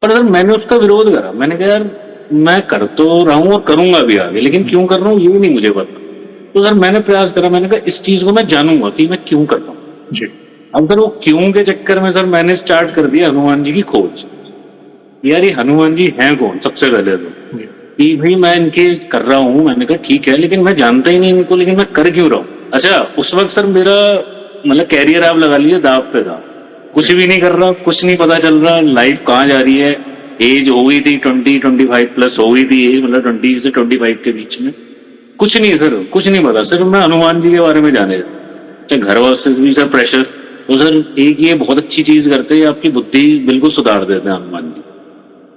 पर सर मैंने उसका विरोध करा। मैंने कहा यार मैं कर तो रहा हूँ और करूंगा भी आगे, लेकिन क्यों कर रहा हूँ ये नहीं मुझे पता। तो सर मैंने प्रयास करा, मैंने कहा इस चीज को मैं जानूंगा कि मैं क्यों कर रहा हूँ। जी। अब सर वो क्यों के चक्कर में सर मैंने स्टार्ट कर दिया हनुमान जी की खोज। यार ये हनुमान जी हैं कौन सबसे पहले तो, जी। कि भाई मैं इनके कर रहा हूँ। मैंने कहा ठीक है, लेकिन मैं जानता ही नहीं इनको, लेकिन मैं कर क्यों रहा हूँ। अच्छा उस वक्त सर मेरा मतलब कैरियर आप लगा लीजिए दाव पे था। कुछ जी। भी नहीं कर रहा, कुछ नहीं पता चल रहा लाइफ कहाँ जा रही है। एज हो गई थी 20-25 प्लस हो गई थी एज, मतलब 20 से 25 के बीच में। कुछ नहीं सर, कुछ नहीं पता। सिर्फ मैं हनुमान जी के बारे में जाने अच्छा घर वालों से भी सर प्रेशर। तो सर एक ये बहुत अच्छी चीज करते हैं, आपकी बुद्धि बिल्कुल सुधार देते हैं हनुमान जी।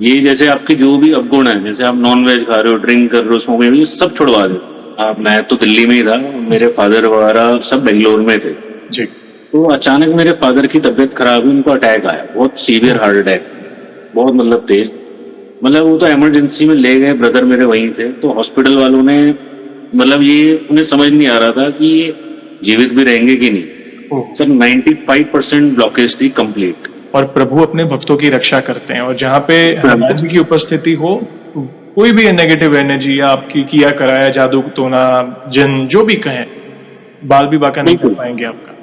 ये जैसे आपके जो भी अवगुण है, जैसे आप नॉन वेज खा रहे हो, ड्रिंक कर रहे हो, स्मोकिंग, ये सब छुड़वा दो आप। मैं तो दिल्ली में ही था, मेरे फादर वगैरह सब बेंगलोर में थे। जी। तो अचानक मेरे फादर की तबीयत खराब हुई, उनको अटैक आया, बहुत सीवियर हार्ट अटैक, बहुत मतलब तेज। मतलब वो तो इमरजेंसी में ले गए, ब्रदर मेरे वहीं थे। तो हॉस्पिटल वालों ने मतलब ये उन्हें समझ नहीं आ रहा था कि ये जीवित भी रहेंगे कि नहीं। ओह! सर 95% ब्लॉकेज थी कंप्लीट। और प्रभु अपने भक्तों की रक्षा करते हैं, और जहाँ पे हनुमान जी की उपस्थिति हो, कोई भी नेगेटिव एनर्जी या आपकी किया कराया जादू टोना जिन जो भी कहें, बाल भी बांका नहीं कर बिल्कुल। पाएंगे आपका।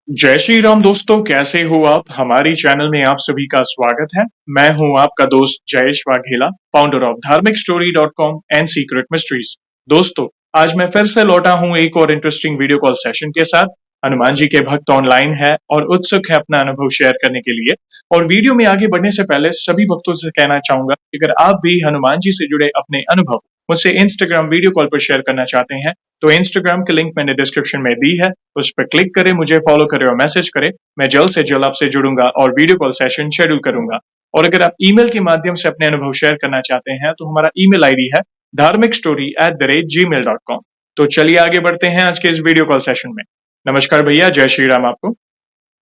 जय श्री राम दोस्तों, कैसे हो आप? हमारी चैनल में आप सभी का स्वागत है। मैं हूं आपका दोस्त जयेश वाघेला, फाउंडर ऑफ धार्मिकस्टोरी.com एंड सीक्रेट मिस्ट्रीज। दोस्तों, आज मैं फिर से लौटा हूं एक और इंटरेस्टिंग वीडियो कॉल सेशन के साथ। हनुमान जी के भक्त ऑनलाइन है और उत्सुक है अपना अनुभव शेयर करने के लिए। और वीडियो में आगे बढ़ने से पहले सभी भक्तों से कहना चाहूंगा कि अगर आप भी हनुमान जी से जुड़े अपने अनुभव मुझसे इंस्टाग्राम वीडियो कॉल पर शेयर करना चाहते हैं, तो इंस्टाग्राम की लिंक मैंने डिस्क्रिप्शन में दी है, उस पर क्लिक करें, मुझे फॉलो करें और मैसेज करें। मैं जल्द से जल्द आपसे जुड़ूंगा और वीडियो कॉल सेशन शेड्यूल करूंगा। और अगर आप ईमेल के माध्यम से अपने अनुभव शेयर करना चाहते हैं, तो हमारा ईमेल आईडी है dharmikstory@gmail.com। तो चलिए आगे बढ़ते हैं आज के इस वीडियो कॉल सेशन में। नमस्कार भैया, जय श्री राम आपको।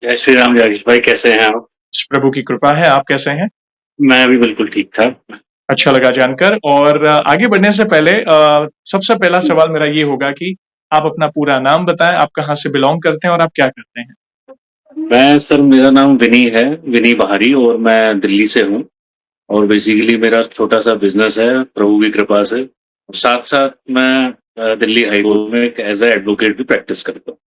जय श्री राम जगेश भाई, कैसे हैं आप? प्रभु की कृपा है, आप कैसे हैं? मैं भी बिल्कुल ठीक ठाक। अच्छा लगा जानकर। और आगे बढ़ने से पहले सबसे पहला सवाल मेरा ये होगा कि आप अपना पूरा नाम बताएं, आप कहाँ से बिलोंग करते हैं और आप क्या करते हैं? मैं सर मेरा नाम विनी है, विनी बहारी, और मैं दिल्ली से हूँ। और बेसिकली मेरा छोटा सा बिजनेस है प्रभु की कृपा से। और साथ साथ मैं दिल्ली हाई कोर्ट में एक एज ए एडवोकेट भी प्रैक्टिस करता हूँ।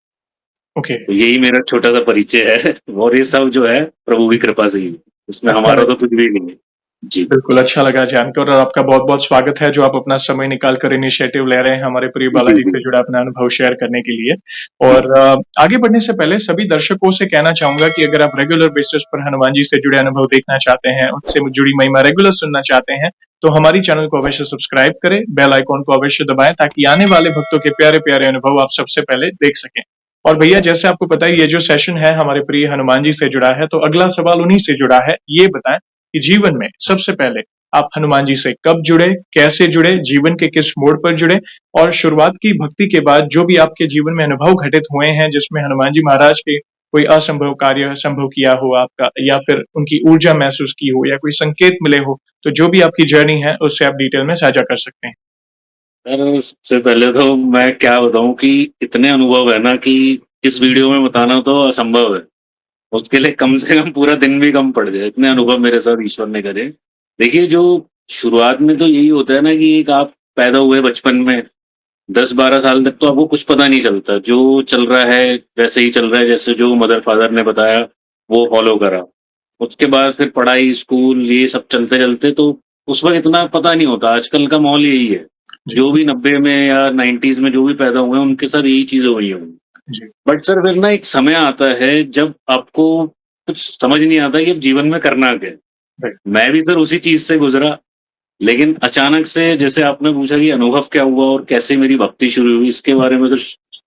ओके। तो यही मेरा छोटा सा परिचय है। और ये सब जो है प्रभु की कृपा से ही, इसमें अच्छा हमारा लगा। तो कुछ भी नहीं है। जी। बिल्कुल, अच्छा लगा जानकर, और आपका बहुत-बहुत स्वागत है जो आप अपना समय निकाल कर इनिशिएटिव ले रहे हैं हमारे प्रिय जी बालाजी जी। से जुड़ा अपना अनुभव शेयर करने के लिए। और आगे बढ़ने से पहले सभी दर्शकों से कहना चाहूँगा कि अगर आप रेगुलर बेसिस पर हनुमान जी से जुड़े अनुभव देखना चाहते हैं, उनसे जुड़ी महिमा रेगुलर सुनना चाहते हैं, तो हमारी चैनल को अवश्य सब्सक्राइब करें, बेल आइकॉन को अवश्य दबाएँ ताकि आने वाले भक्तों के प्यारे-प्यारे अनुभव आप सबसे पहले देख सकें। और भैया, जैसे आपको पता है ये जो सेशन है हमारे प्रिय हनुमान जी से जुड़ा है, तो अगला सवाल उन्हीं से जुड़ा है। ये बताएँ कि जीवन में सबसे पहले आप हनुमान जी से कब जुड़े, कैसे जुड़े, जीवन के किस मोड़ पर जुड़े, और शुरुआत की भक्ति के बाद जो भी आपके जीवन में अनुभव घटित हुए हैं जिसमें हनुमान जी महाराज के कोई असंभव कार्य संभव किया हो आपका, या फिर उनकी ऊर्जा महसूस की हो, या कोई संकेत मिले हो, तो जो भी आपकी जर्नी है उससे आप डिटेल में साझा कर सकते हैं। सर सबसे पहले तो मैं क्या बताऊं कि इतने अनुभव है ना कि इस वीडियो में बताना तो असंभव है। उसके लिए कम से कम पूरा दिन भी कम पड़ जाए, इतने अनुभव मेरे साथ ईश्वर ने करे। देखिए जो शुरुआत में तो यही होता है ना कि एक आप पैदा हुए बचपन में 10-12 साल तक तो आपको कुछ पता नहीं चलता, जो चल रहा है वैसे ही चल रहा है, जैसे जो मदर फादर ने बताया वो फॉलो करा। उसके बाद फिर पढ़ाई स्कूल ये सब चलते चलते तो उस वक्त इतना पता नहीं होता। आजकल का माहौल यही है, जी। जो भी 90 में या 90s में जो भी पैदा हुए हैं उनके साथ यही चीजें हुई होंगी। जी। बट सर फिर ना एक समय आता है जब आपको कुछ समझ नहीं आता कि अब जीवन में करना क्या है। राइट। मैं भी सर उसी चीज से गुजरा, लेकिन अचानक से जैसे आपने पूछा कि अनुभव क्या हुआ और कैसे मेरी भक्ति शुरू हुई, इसके बारे में तो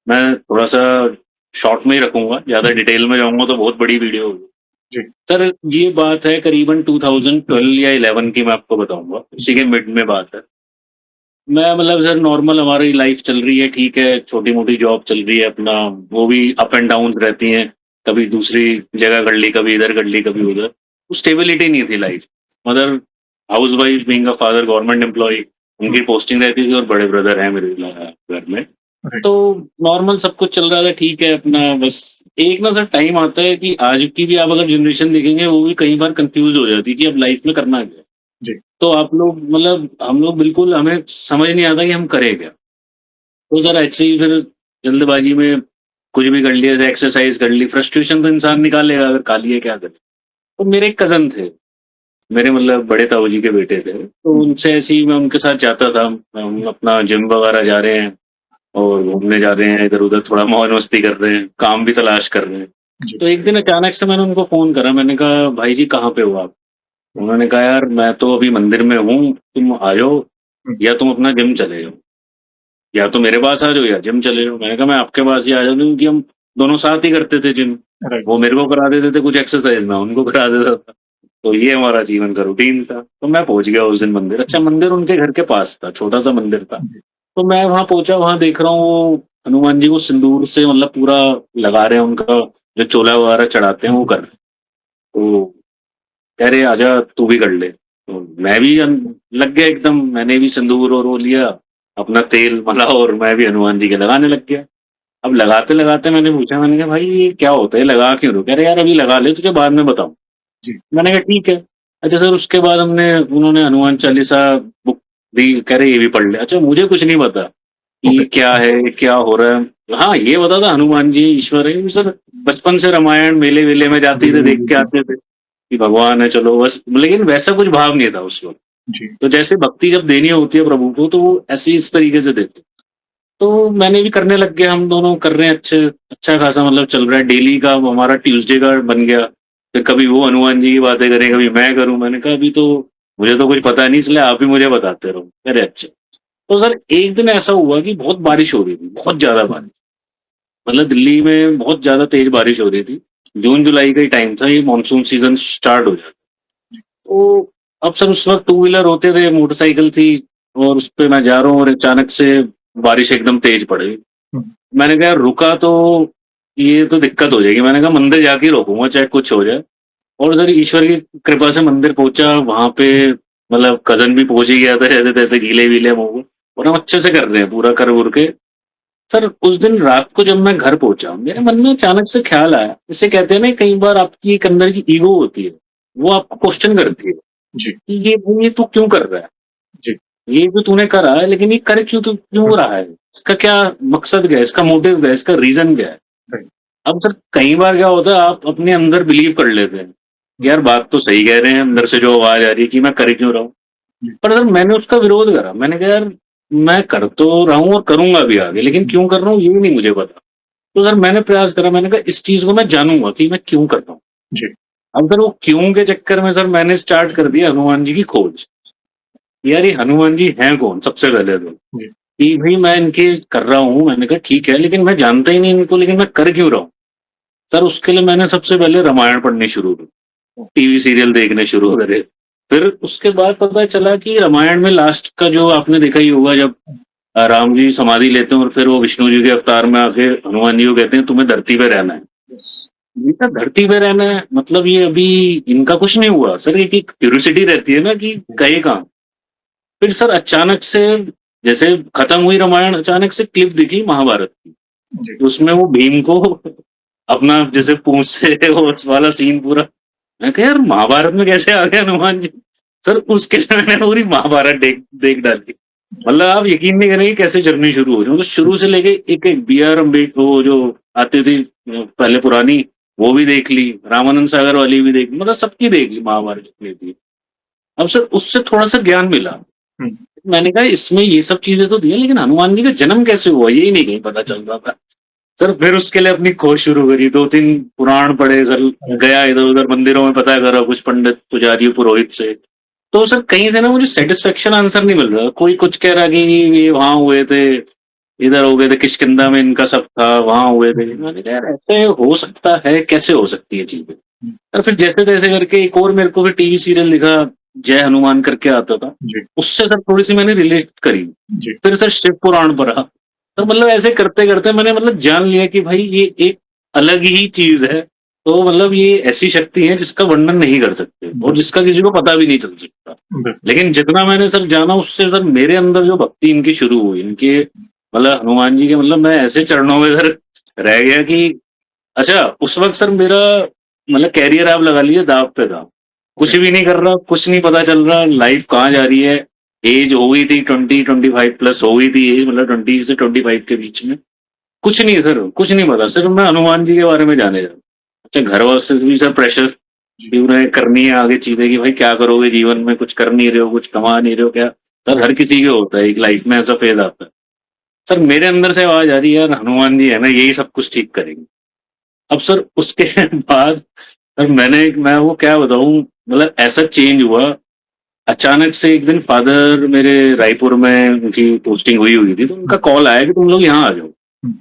मैं थोड़ा सा शॉर्ट में ही रखूंगा, ज्यादा डिटेल में जाऊंगा तो बहुत बड़ी वीडियो होगी। जी। सर ये बात है करीबन 2012 या 11 की, मैं आपको बताऊंगा, उसी के मिड में बात है। मैं मतलब सर नॉर्मल हमारी लाइफ चल रही है, ठीक है, छोटी मोटी जॉब चल रही है अपना, वो भी अप एंड डाउन रहती हैं, कभी दूसरी जगह कर ली, कभी इधर कर ली, कभी उधर। स्टेबिलिटी नहीं थी life. Mother housewife, being a father government employ, उनकी पोस्टिंग रहती थी, और बड़े ब्रदर हैं मेरे घर में। राइट। तो नॉर्मल सब कुछ चल रहा था, ठीक है अपना, बस एक ना सर टाइम आता है कि आज की भी आप अगर जनरेशन देखेंगे वो भी कई बार कंफ्यूज हो जाती है कि अब लाइफ में करना क्या है। जी। तो आप लोग मतलब हम लोग बिल्कुल हमें समझ नहीं आता कि हम करें क्या। तो सर ऐसे ही फिर जल्दबाजी में कुछ भी कर लिया, जैसे एक्सरसाइज कर ली, फ्रस्ट्रेशन तो इंसान निकालेगा, अगर खा लिए क्या करे। तो मेरे एक कज़न थे, मेरे मतलब बड़े ताऊ जी के बेटे थे, तो हुँ, उनसे ऐसे ही मैं उनके साथ जाता था। हम अपना जिम वगैरह जा रहे हैं और घूमने जा रहे हैं, इधर-उधर थोड़ा मौज-मस्ती कर रहे हैं, काम भी तलाश कर रहे हैं। जी। तो एक दिन अचानक से मैंने उनको फ़ोन करा, मैंने कहा, "भाई जी कहाँ पे हो आप?" हुँ, उन्होंने कहा, "यार मैं तो अभी मंदिर में हूँ, तुम आ जाओ हुँ, या तुम अपना जिम चले जाओ। या तो मेरे पास आ जाओ या जिम चले जाओ।" मैंने कहा, "मैं आपके पास ही आ जाता हूँ क्योंकि हम दोनों साथ ही करते थे जिम। राइट। वो मेरे को करा देते थे कुछ एक्सरसाइज़, मैं उनको करा देता था। तो ये हमारा जीवन का रूटीन था।" तो मैं पहुँच गया उस दिन मंदिर। अच्छा, मंदिर उनके घर के पास था, छोटा-सा मंदिर था। जी, तो मैं वहाँ पहुँचा, वहाँ देख रहा हूँ वो हनुमान जी को सिंदूर से मतलब पूरा लगा रहे हैं, उनका जो चोला वगैरह चढ़ाते हैं हुँ, वो हुँ, कर रहे हैं। तो कह रहे, "आजा तू भी कर ले।" तो मैं भी लग गया एकदम, मैंने भी सिंदूर और वो लिया, अपना तेल मला और मैं भी हनुमान जी के लगाने लग गया। अब लगाते-लगाते मैंने पूछा, मैंने कहा, "भाई ये क्या होता है? लगा क्यों रहे हो?" कह रहे, "यार अभी लगा ले, तुझे बाद में बताऊँ।" जी, मैंने कहा, "ठीक है।" अच्छा सर, उसके बाद उन्होंने हनुमान चालीसा बुक दी, कह रहे ये भी पढ़ ले। अच्छा, मुझे कुछ नहीं पता ओके। कि क्या है, क्या हो रहा है। हाँ, ये पता था हनुमान जी ईश्वर है। सर बचपन से रामायण मेले-वेले में जी, जाते थे, जी, देख जी, के जी, आते थे कि भगवान है, चलो बस, लेकिन वैसा कुछ भाव नहीं था उस वक़्त। जी, तो जैसे भक्ति जब देनी होती है प्रभु को, तो वो ऐसे इस तरीके से देते। तो मैंने भी करने लग गया, हम दोनों कर रहे हैं, अच्छा खासा मतलब चल रहा है, डेली का हमारा ट्यूसडे का बन गया। फिर कभी वो हनुमान जी की बातें करें, कभी मैं करूँ। मैंने कहा, अभी तो मुझे तो कुछ पता नहीं, इसलिए आप ही मुझे बताते रहो। कह रहे, अच्छा। तो सर एक दिन ऐसा हुआ कि बहुत बारिश हो रही थी, बहुत ज़्यादा हुँ, बारिश। मतलब दिल्ली में बहुत ज़्यादा तेज़ बारिश हो रही थी। जून-जुलाई का ही टाइम था, ये मानसून सीज़न स्टार्ट हो जाता। तो अब सर उस वक़्त टू व्हीलर होते थे, मोटरसाइकिल थी और उस पे मैं जा रहा हूँ और अचानक से बारिश एकदम तेज़ पड़ गई। हुँ, मैंने कहा, यार रुका तो ये तो दिक्कत हो जाएगी। मैंने कहा, मंदिर जाके ही रोकूँगा चाहे कुछ हो जाए। और सर ईश्वर की कृपा से मंदिर पहुँचा, वहाँ पे मतलब कज़न भी पहुँच ही गया था जैसे-तैसे, गीले-वीले मुँह में, और हम अच्छे से कर रहे हैं पूरा कर-वुर के। सर उस दिन रात को जब मैं घर पहुँचा, मेरे मन में अचानक से ख़्याल आया, जिसे कहते हैं ना कई बार आपकी एक अंदर की ईगो होती है, वो आपको क्वेश्चन करती है जी, कि ये तू क्यों कर रहा है? जी, ये जो तूने करा है, लेकिन ये कर क्यों हुँ, रहा है? इसका क्या मकसद क्या है? इसका मोटिव क्या है? इसका रीज़न क्या है? राइट। अब सर कई बार क्या होता है, आप अपने अंदर बिलीव कर लेते हैं, हुँ, यार बात तो सही कह रहे हैं, अंदर से जो आवाज़ आ रही है कि मैं कर क्यों रहा हूँ? जी, पर सर मैंने उसका विरोध करा। मैंने कहा, यार मैं कर तो रहा हूँ और करूँगा भी आगे, लेकिन हुँ, क्यों कर रहा हूँ ये भी नहीं मुझे पता। तो सर मैंने प्रयास करा, मैंने कहा इस चीज़ को मैं जानूँगा कि मैं क्यों कर रहा हूँ। जी, अब सर वो क्यों के चक्कर में सर मैंने स्टार्ट कर दिया हनुमान जी की खोज। यार ये हनुमान जी हैं कौन? सबसे पहले तो, जी, कि भई मैं इनकी कर रहा हूँ, मैंने कहा ठीक है, लेकिन मैं जानता ही नहीं इनको, लेकिन मैं कर क्यों रहा हूँ? सर उसके लिए मैंने सबसे पहले रामायण पढ़नी शुरू की, टीवी सीरियल देखने शुरू करे। फिर उसके बाद पता चला कि रामायण में लास्ट का जो आपने देखा ही होगा, जब राम जी समाधि लेते हैं और फिर वो विष्णु जी के अवतार में आके हनुमान जी को कहते हैं, तुम्हें धरती पे रहना है। यस, बेटा धरती पे रहना है मतलब ये अभी इनका कुछ नहीं हुआ। सर एक क्यूरियोसिटी रहती है ना कि जी, गए कहाँ? फिर सर अचानक से जैसे खत्म हुई रामायण, अचानक से क्लिप दिखी महाभारत की। जी, उसमें वो भीम को अपना जैसे पूंछ से वो उस वाला सीन पूरा, मैं कहा यार महाभारत में कैसे आ गए हनुमान जी? सर उसके लिए मैंने पूरी महाभारत देख देख डाली। मतलब आप यकीन नहीं करेंगे कैसे जर्नी शुरू हो रही है। मतलब शुरू से लेके एक-एक बी आर अम्बेडकर वो जो आती थी पहले पुरानी, वो भी देख ली, रामानंद सागर वाली भी देख ली, मतलब सबकी देख ली महाभारत जितनी थी। अब सर उससे थोड़ा-सा ज्ञान मिला। हुँ, मैंने कहा इसमें ये सब चीज़ें तो दी हैं, लेकिन हनुमान जी का जन्म कैसे हुआ? यही नहीं कहीं पता चल रहा था। सर फिर उसके लिए अपनी खोज शुरू करी, 2-3 पुराण पढ़े सर, राइट, गया इधर-उधर मंदिरों में पता करा कुछ पंडित, पुजारी, पुरोहित से। तो सर कहीं से ना मुझे सैटिस्फैक्शन आंसर नहीं मिल रहा। कोई कुछ कह रहा कि ये वहाँ हुए थे, इधर हो गए थे, किष्किंधा में इनका सब था, वहाँ हुए थे। हुँ, मैंने कहा यार ऐसे हो सकता है, कैसे हो सकती है चीज़ें? हुँ, और फिर जैसे-तैसे करके एक और मेरे को फिर टीवी सीरियल दिखा, जय हनुमान करके आता था। जी, उससे सर थोड़ी-सी मैंने रिलेट करी। जी, फिर सर शिव पुराण पढ़ा। तो मतलब ऐसे करते-करते मैंने मतलब जान लिया कि भाई ये एक अलग ही चीज़ है। तो मतलब ये ऐसी शक्ति है जिसका वर्णन नहीं कर सकते और बिल्कुल, जिसका किसी को पता भी नहीं चल सकता। बिल्कुल, लेकिन जितना मैंने सर जाना उससे सर मेरे अंदर जो भक्ति इनकी शुरू हुई, इनके मतलब हनुमान जी के, मतलब मैं ऐसे चरणों में सर रह गया कि अच्छा, उस वक़्त सर मेरा मतलब करियर आप लगा लीजिए दाँव पे था। कुछ भी नहीं कर रहा, कुछ नहीं पता चल रहा, लाइफ़ कहाँ जा रही है। ऐज हो गई थी 20-25 प्लस हो गई थी ऐज, मतलब 20 से 25 के बीच में। कुछ नहीं सर, कुछ नहीं पता, सिर्फ़ मैं हनुमान जी के बारे में जाने जा अच्छा घर वालों से भी सर प्रेशर जी, कि उन्हें करनी है आगे चीज़ें कि भाई क्या करोगे जीवन में, कुछ कर नहीं रहे हो, कुछ कमा नहीं रहे हो क्या? सर हर राइट, किसी के होता है, एक लाइफ़ में ऐसा फ़ेज़ आता है। सर मेरे अंदर से आवाज़ आ रही है यार हनुमान जी है ना, यही सब कुछ ठीक करेंगे। अब सर उसके बाद सर मैं वो क्या बताऊँ मतलब ऐसा चेंज हुआ, अचानक से एक दिन फादर मेरे रायपुर में उनकी पोस्टिंग हुई थी, तो उनका हुँ, कॉल आया कि तुम लोग यहाँ आ जाओ। हुँ,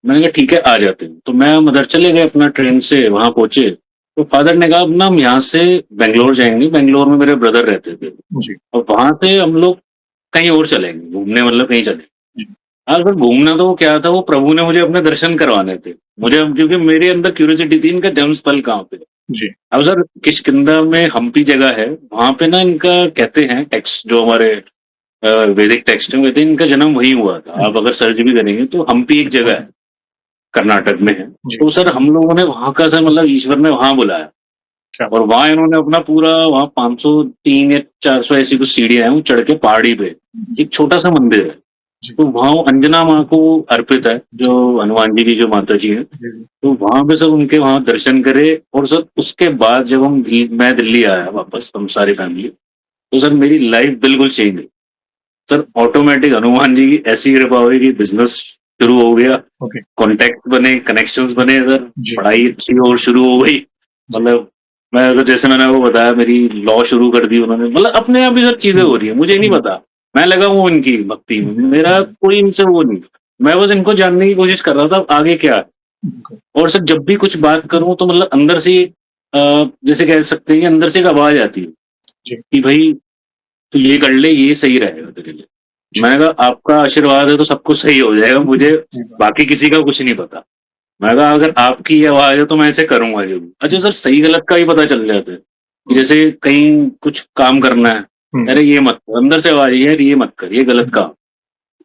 मैंने कहा ठीक है आ जाते हैं। तो मैं हम उधर चले गए अपना ट्रेन से वहाँ पहुँचे, तो फादर ने कहा अब ना हम यहाँ से बैंगलोर जाएँगे, बैंगलोर में मेरे ब्रदर रहते थे। जी, और वहाँ से हम लोग कहीं और चलेंगे, घूमने मतलब कहीं चलेंगे। जी, हाँ, सर घूमना तो वो क्या था वो प्रभु ने मुझे अपने दर्शन करवाने थे। मुझे अब क्योंकि मेरे अंदर क्यूरियोसिटी थी इनका जन्म स्थल कहाँ पे है। जी, अब सर किष्किंधा में हम्पी जगह है, वहाँ पे ना इनका कहते हैं टेक्स्ट जो हमारे वैदिक टेक्स्ट है, कहते हैं इनका जन्म वहीं हुआ था। जी, आप अगर सर्च भी करेंगे तो हम्पी एक जगह है, कर्नाटक में है। जी, तो सर हम लोगों ने वहाँ का सर मतलब ईश्वर ने वहाँ बुलाया क्या और बात वहाँ इन्होंने अपना पूरा वहाँ 503 या 400 ऐसी कुछ सीढ़ियाँ हैं, वो चढ़ के पहाड़ी पे है! एक छोटा-सा मंदिर है। जी, तो वहाँ वो अंजना माँ को अर्पित है, जी, जो हनुमान जी की जो माता जी हैं। जी, जी, तो वहाँ पे सब उनके वहाँ दर्शन करे और सर उसके बाद जब मैं दिल्ली आया वापस हम सारी फैमिली, तो सर मेरी लाइफ़ बिल्कुल चेंज हुई। सर ऑटोमैटिक हनुमान जी की ऐसी कृपा हुई कि बिज़नेस शुरू हो गया, ओके, कॉन्टैक्ट्स बने, कनेक्शंस बने सर, जी, पढ़ाई अच्छी और शुरू हो गई। जी, मतलब मैं तो जैसे मैंने वो बताया मेरी लॉ शुरू कर दी उन्होंने, मतलब अपने आप ही सब चीज़ें हुँ, हो रही हैं, मुझे नहीं जी, पता। मैं लगा हूँ इनकी भक्ति में, जी, मेरा जी, कोई इनसे वो नहीं। मैं बस इनको जानने की कोशिश कर रहा था आगे क्या है। बिल्कुल, और सर जब भी कुछ बात करूँ तो मतलब अंदर से जैसे कह सकते हैं कि अंदर से एक आवाज़ आती है जी, कि भई तू ये कर ले, ये सही रहेगा तेरे लिए। जी, मैंने कहा आपका आशीर्वाद है तो सब कुछ सही हो जाएगा, मुझे सही बात, बाकी किसी का कुछ नहीं पता। मैंने कहा अगर आपकी ये आवाज़ है तो मैं इसे करूँगा ज़रूर। अच्छा सर सही गलत का भी पता चल जाता है, कि जैसे कहीं कुछ काम करना है, हुँ, अरे ये मत कर, अंदर से आवाज़ ये है ये मत कर, ये गलत हुँ, काम।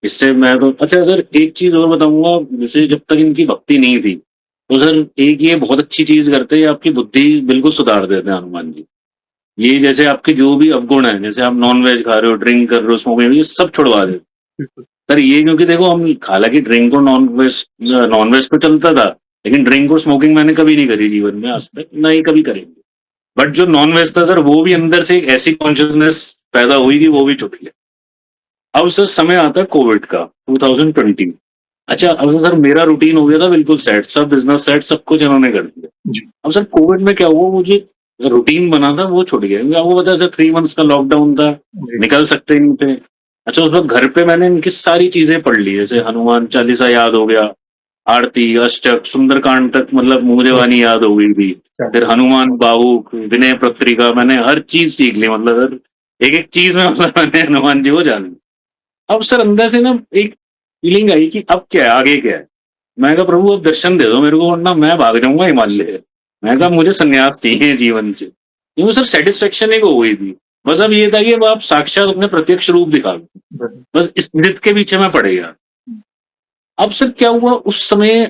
इससे मैं तो अच्छा सर एक चीज़ और बताऊँगा, जैसे जब तक इनकी भक्ति नहीं थी, तो सर एक ये बहुत अच्छी चीज़ करते हैं, आपकी बुद्धि बिल्कुल सुधार देते हैं हनुमान जी। ये जैसे आपके जो भी अवगुण हैं, जैसे आप नॉन-वेज खा रहे हो, ड्रिंक कर रहे हो, स्मोकिंग ये सब छुड़वा देते हैं। बिल्कुल, सर ये क्योंकि देखो हम हालाँकि ड्रिंक और नॉन-वेज तो चलता था, लेकिन ड्रिंक और स्मोकिंग मैंने कभी नहीं करी जीवन में आज तक, ना ही कभी करेंगे। बट जो नॉन-वेज था सर वो भी अंदर से एक ऐसी कॉन्शसनेस पैदा हुई कि वो भी छूट गया। अब सर समय आता है कोविड का 2020। अच्छा अब सर मेरा रूटीन हो गया था बिल्कुल सेट, सब बिज़नेस सेट, सब कुछ इन्होंने कर दिया। जी, अब सर कोविड में क्या हुआ, वो जो रूटीन बना था वो छूट गया क्योंकि आपको पता है सर 3 मंथ्स का लॉकडाउन था, जी, निकल सकते ही नहीं थे। अच्छा उस वक़्त घर पे मैंने इनकी सारी चीज़ें पढ़ ली, जैसे हनुमान चालीसा याद हो गया, आरती, अष्टक, सुंदरकांड तक मतलब मुझे जी, वाणी याद हो गई थी। क्या फिर बात, हनुमान बाहुक, विनय पत्रिका मैंने हर चीज़ सीख ली, मतलब सर एक-एक चीज़ में मतलब मैंने हनुमान जी को जान लिया। अब सर अंदर से ना एक फीलिंग आई कि अब क्या है, आगे क्या है? मैंने कहा प्रभु अब दर्शन दे दो मेरे को वरना मैं भाग जाऊँगा हिमालय। मैंने कहा हुँ, मुझे संन्यास चाहिए जीवन से। क्योंकि सर सैटिस्फैक्शन एक हो गई थी। बस अब ये था कि अब आप साक्षात अपने प्रत्यक्ष रूप दिखा दो। बिल्कुल, बस इस ज़िद के पीछे मैं पड़ गया। अब सर क्या हुआ उस समय,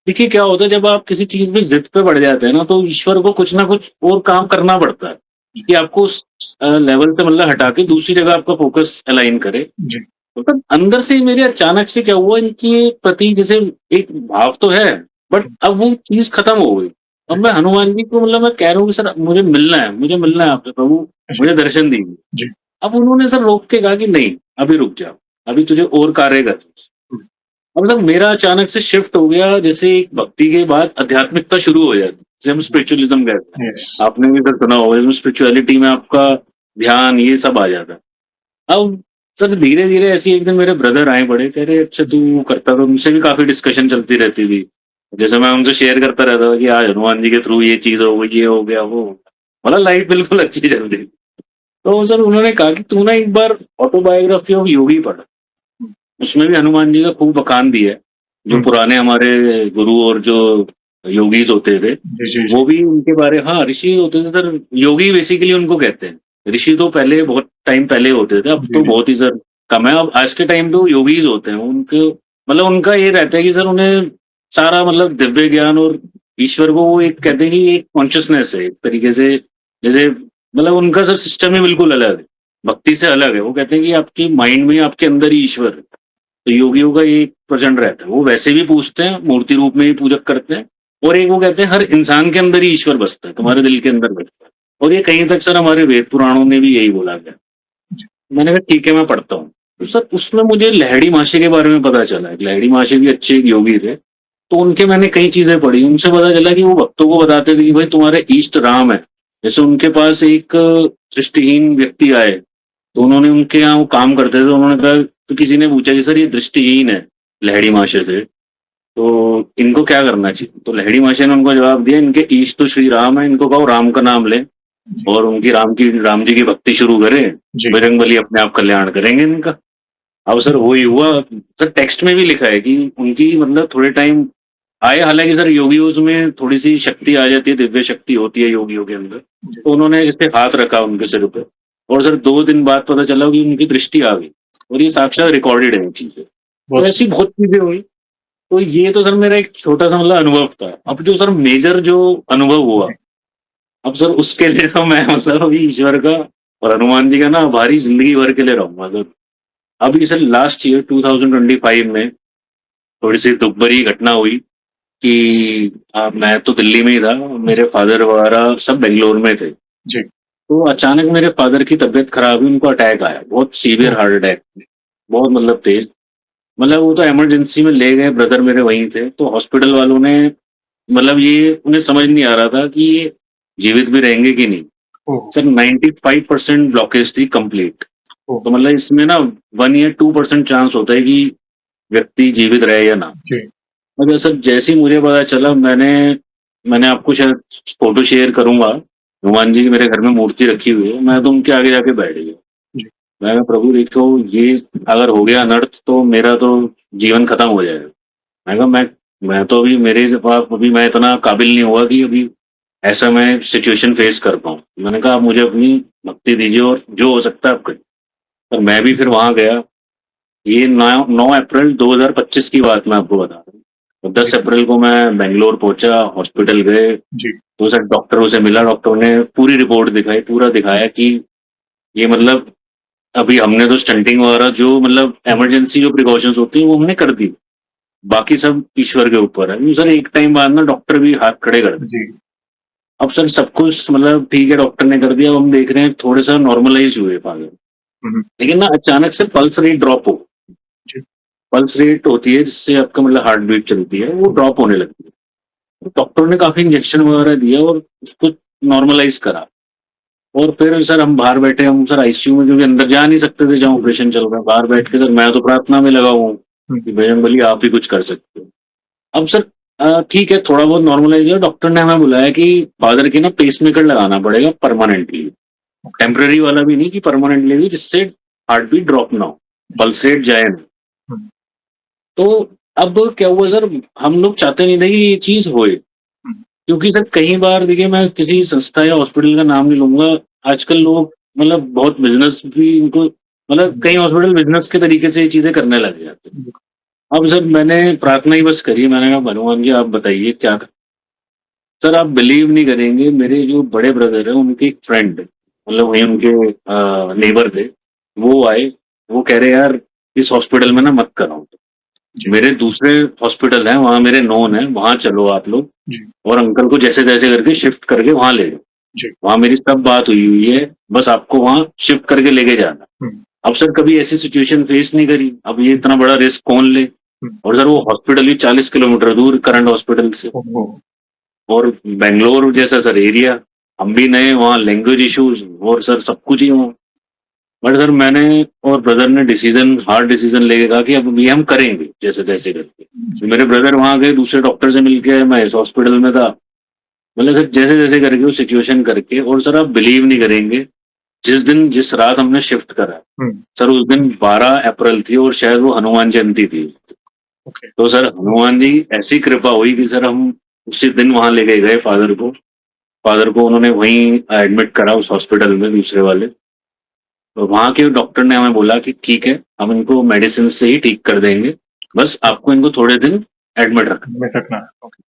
देखिए क्या होता है जब आप किसी चीज़ में ज़िद पे पड़ जाते हैं ना तो ईश्वर को कुछ ना कुछ और काम करना पड़ता है, कि आपको उस लेवल से मतलब हटा के दूसरी जगह आपका फ़ोकस अलाइन करे। जी, तो तब अंदर से मेरे अचानक से क्या हुआ इनके प्रति जैसे एक भाव तो है, बट हुँ, अब वो चीज़ खत्म हो गई। अब जी, मैं हनुमान जी को मतलब मैं कह रहा हूँ कि सर मुझे मिलना है आपसे प्रभु, जी, मुझे दर्शन दीजिए। जी, अब उन्होंने सर रोक के कहा कि नहीं, अभी रुक जा, अभी तुझे और कार्य करना है। हुँ, मतलब मेरा अचानक से शिफ्ट हो गया, जैसे एक भक्ति के बाद आध्यात्मिकता शुरू हो जाती है, जिसे हम हुँ, स्पिरिचुअलिज़्म कहते हैं। यस, आपने भी सर सुना होगा इसमें स्पिरिचुअलिटी में आपका ध्यान ये सब आ जाता है। अब सर धीरे-धीरे ऐसे ही एक दिन मेरे ब्रदर आए बड़े, कह रहे अच्छा तू करता तो उनसे भी काफ़ी डिस्कशन चलती रहती थी। जैसे मैं उनसे शेयर करता रहता था कि आज हनुमान जी के थ्रू ये चीज़ हो गई, ये हो गया, वो हो गया। मतलब लाइफ़ बिल्कुल अच्छी चल रही थी। तो सर उन्होंने कहा कि तू ना एक बार ऑटोबायोग्राफी ऑफ योगी पढ़। हुँ, उसमें भी हनुमान जी का खूब बखान दिया है। जो हुँ, पुराने हमारे गुरु और जो योगीज़ होते थे, जी, जी, जी, वो भी उनके बारे हाँ, ऋषि होते थे सर, योगी बेसिकली उनको कहते हैं। ऋषि तो पहले बहुत टाइम पहले होते थे, अब जी, तो जी, बहुत ही सर कम है। अब आज के टाइम पे वो योगीज़ होते हैं। उनको मतलब उनका ये रहता है कि सर उन्हें सारा मतलब दिव्य ज्ञान और ईश्वर को वो एक कहते हैं कि एक कॉन्शियसनेस है एक तरीके से, जैसे मतलब उनका सर सिस्टम ही बिल्कुल अलग है, भक्ति से अलग है। वो कहते हैं कि आपकी माइंड में आपके अंदर ही ईश्वर है। तो योगियों का ये एक प्रचंड रहता है, वो वैसे भी पूजते हैं, मूर्ति रूप में भी पूजक करते हैं, और एक वो कहते हैं हर इंसान के अंदर ही ईश्वर बसता है, तुम्हारे दिल के अंदर बसता है। और ये कहीं तक सर हमारे वेद पुराणों में भी यही बोला गया। मैंने कहा ठीक है मैं पढ़ता हूँ। तो सर उसमें मुझे लहड़ी महर्षि के बारे में पता चला। लहड़ी महर्षि भी अच्छे एक योगी थे, तो उनके मैंने कई चीजें पढ़ी, उनसे पता चला कि वो भक्तों को बताते थे कि भाई तुम्हारे इष्ट राम है। जैसे उनके पास एक दृष्टिहीन व्यक्ति आए, तो उन्होंने उनके यहाँ वो काम करते थे, तो उन्होंने कहा, तो किसी ने पूछा कि सर ये दृष्टिहीन है लहड़ी महर्षि से, तो इनको क्या करना चाहिए? तो लहड़ी महर्षि ने उनको जवाब दिया, इनके इष्ट तो श्री राम है, इनको कहो राम का नाम लें और उनकी राम जी की भक्ति शुरू करें, जी। बजरंगबली अपने आप कल्याण करेंगे इनका। अब सर वही हुआ। सर टेक्स्ट में भी लिखा है कि उनकी मतलब थोड़े टाइम आए, हालांकि सर योगियों में थोड़ी सी शक्ति आ जाती है, दिव्य शक्ति होती है योगियों के अंदर। जी। तो उन्होंने जैसे हाथ रखा उनके सिर पे, और सर 2 दिन बाद पता चला कि उनकी दृष्टि आ गई, और ये साक्षात रिकॉर्डेड है ये चीजें। तो बहुत ऐसी बहुत चीजें हुई। तो ये तो सर मेरा एक छोटा सा मतलब अनुभव था। अब जो सर मेजर जो अनुभव हुआ, जी। अब सर उसके लिए तो मैं मतलब अभी ईश्वर का और हनुमान जी का ना आभारी जिंदगी भर के लिए रहूंगा सर। अभी सर लास्ट ईयर 2025 में थोड़ी सी दुख भरी घटना हुई कि मैं तो दिल्ली में ही था, मेरे फादर वगैरह सब बेंगलोर में थे। जी। तो अचानक मेरे फादर की तबीयत खराब हुई, उनको अटैक आया, बहुत सीवियर हार्ट अटैक, बहुत मतलब तेज। मतलब वो तो इमरजेंसी में ले गए, ब्रदर मेरे वहीं थे, तो हॉस्पिटल वालों ने मतलब ये उन्हें समझ नहीं आ रहा था कि ये जीवित भी रहेंगे कि नहीं। ओह! सर 95% ब्लॉकेज थी कंप्लीट। ओह! तो मतलब इसमें ना 1 या 2% चांस होता है कि व्यक्ति जीवित रहे या ना। जी। मगर सर जैसे ही मुझे पता चला, मैंने मैंने आपको शायद फ़ोटो शेयर करूँगा, हनुमान जी की मेरे घर में मूर्ति रखी हुई है, मैं जी। तो उनके आगे जाके बैठ गया। जी। मैं कहा प्रभु देखो, ये अगर हो गया अनर्थ तो मेरा तो जीवन खत्म हो जाएगा। मैं कहा मैं तो अभी मेरे पास अभी मैं इतना काबिल नहीं हुआ कि अभी ऐसा मैं सिचुएशन फेस कर पाऊँ। मैंने कहा आप मुझे अपनी भक्ति दीजिए और जो हो सकता है आप करिए। और मैं भी फिर वहाँ गया। ये 9 अप्रैल 2025 की बात मैं आपको बता रहा हूँ। तो 10 जी। अप्रैल को मैं बैंगलोर पहुँचा, हॉस्पिटल गए, जी। तो सर डॉक्टरों से मिला, डॉक्टरों ने पूरी रिपोर्ट दिखाई, पूरा दिखाया कि ये मतलब अभी हमने तो स्टंटिंग वगैरह जो मतलब इमरजेंसी जो प्रिकॉशंस होती हैं वो हमने कर दी। बाकी सब ईश्वर के ऊपर है। सर एक टाइम बाद ना डॉक्टर भी हाथ खड़े कर देते। जी। अब सर सब कुछ मतलब ठीक है, डॉक्टर ने कर दिया, अब हम देख रहे हैं थोड़े-सा नॉर्मलाइज़ हुए फादर। हुँ, हुँ। लेकिन ना अचानक से पल्स रेट ड्रॉप हो, जी। पल्स रेट होती है जिससे आपका मतलब हार्ट बीट चलती है, वो ड्रॉप होने लगती है। तो डॉक्टर ने काफ़ी इंजेक्शन वगैरह दिए और उसको नॉर्मलाइज़ करा। और फिर सर हम बाहर बैठे, हम सर आईसीयू में क्योंकि अंदर जा नहीं सकते थे जहाँ जी। ऑपरेशन चल रहा है, बाहर बैठ के सर मैं तो प्रार्थना में लगा हुआ हूँ हुँ। कि बजरंगबली आप ही कुछ कर सकते हो। अब सर ठीक है, थोड़ा बहुत नॉर्मलाइज़ हुआ, डॉक्टर ने हमें बुलाया कि फादर की ना पेसमेकर लगाना पड़ेगा परमानेंटली। ओके। टेम्परेरी वाला भी नहीं कि परमानेंटली भी, जिससे हार्ट बीट ड्रॉप ना हो, जी। पल्स रेट जाए ना। हुँ। तो अब क्या हुआ सर, हम लोग चाहते नहीं थे कि ये चीज़ होए। हुँ। क्योंकि सर कई बार देखिए, मैं किसी संस्था या हॉस्पिटल का नाम नहीं लूँगा, आजकल लोग मतलब बहुत बिज़नेस भी उनको मतलब हुँ। कई हॉस्पिटल बिज़नेस के तरीके से ये चीज़ें करने लग जाते हैं। जी। अब सर मैंने प्रार्थना ही बस करी, मैंने कहा हनुमान जी आप बताइए क्या करें? सर आप बिलीव नहीं करेंगे, मेरे जो बड़े ब्रदर हैं उनके एक फ्रेंड मतलब वहीं उनके नेबर थे, वो आए, वो कह रहे यार इस हॉस्पिटल में ना मत कराओ। जी। मेरे दूसरे हॉस्पिटल हैं, वहाँ मेरे नोन हैं, वहाँ चलो आप लोग जी। और अंकल को जैसे-तैसे करके शिफ्ट करके वहाँ ले जाओ। जी। वहाँ मेरी सब बात हुई हुई है, बस आपको वहाँ शिफ्ट करके लेके जाना। हुँ। अब सर कभी ऐसी सिचुएशन फेस नहीं करी, अब ये इतना बड़ा रिस्क कौन ले? हुँ। और सर वो हॉस्पिटल भी 40 किलोमीटर दूर करंट हॉस्पिटल से, ओहो! और बैंगलोर जैसा सर एरिया, हम भी नए, वहाँ लैंग्वेज इश्यूज़ और सर सब कुछ ही वहाँ। बट सर मैंने और ब्रदर ने डिसीज़न हार्ड डिसीज़न लेके कहा कि अब ये हम करेंगे जैसे-तैसे करके। तो जी। मेरे ब्रदर वहाँ गए, दूसरे डॉक्टर से मिल के आए, मैं इस हॉस्पिटल में था। मतलब सर जैसे-जैसे करके वो सिचुएशन करके, और सर आप बिलीव नहीं करेंगे, जिस रात हमने शिफ्ट करा, हुँ। सर उस दिन 12 अप्रैल थी और शायद वो हनुमान जयंती थी। ओके। तो सर हनुमान जी ऐसी कृपा हुई कि सर हम उसी दिन वहाँ लेके गए फादर को। फादर को उन्होंने वहीं एडमिट करा उस हॉस्पिटल में दूसरे वाले। तो वहाँ के डॉक्टर ने हमें बोला कि ठीक है, हम इनको मेडिसिन से ही ठीक कर देंगे। बस आपको इनको थोड़े दिन एडमिट रखा। में रखना है। ओके।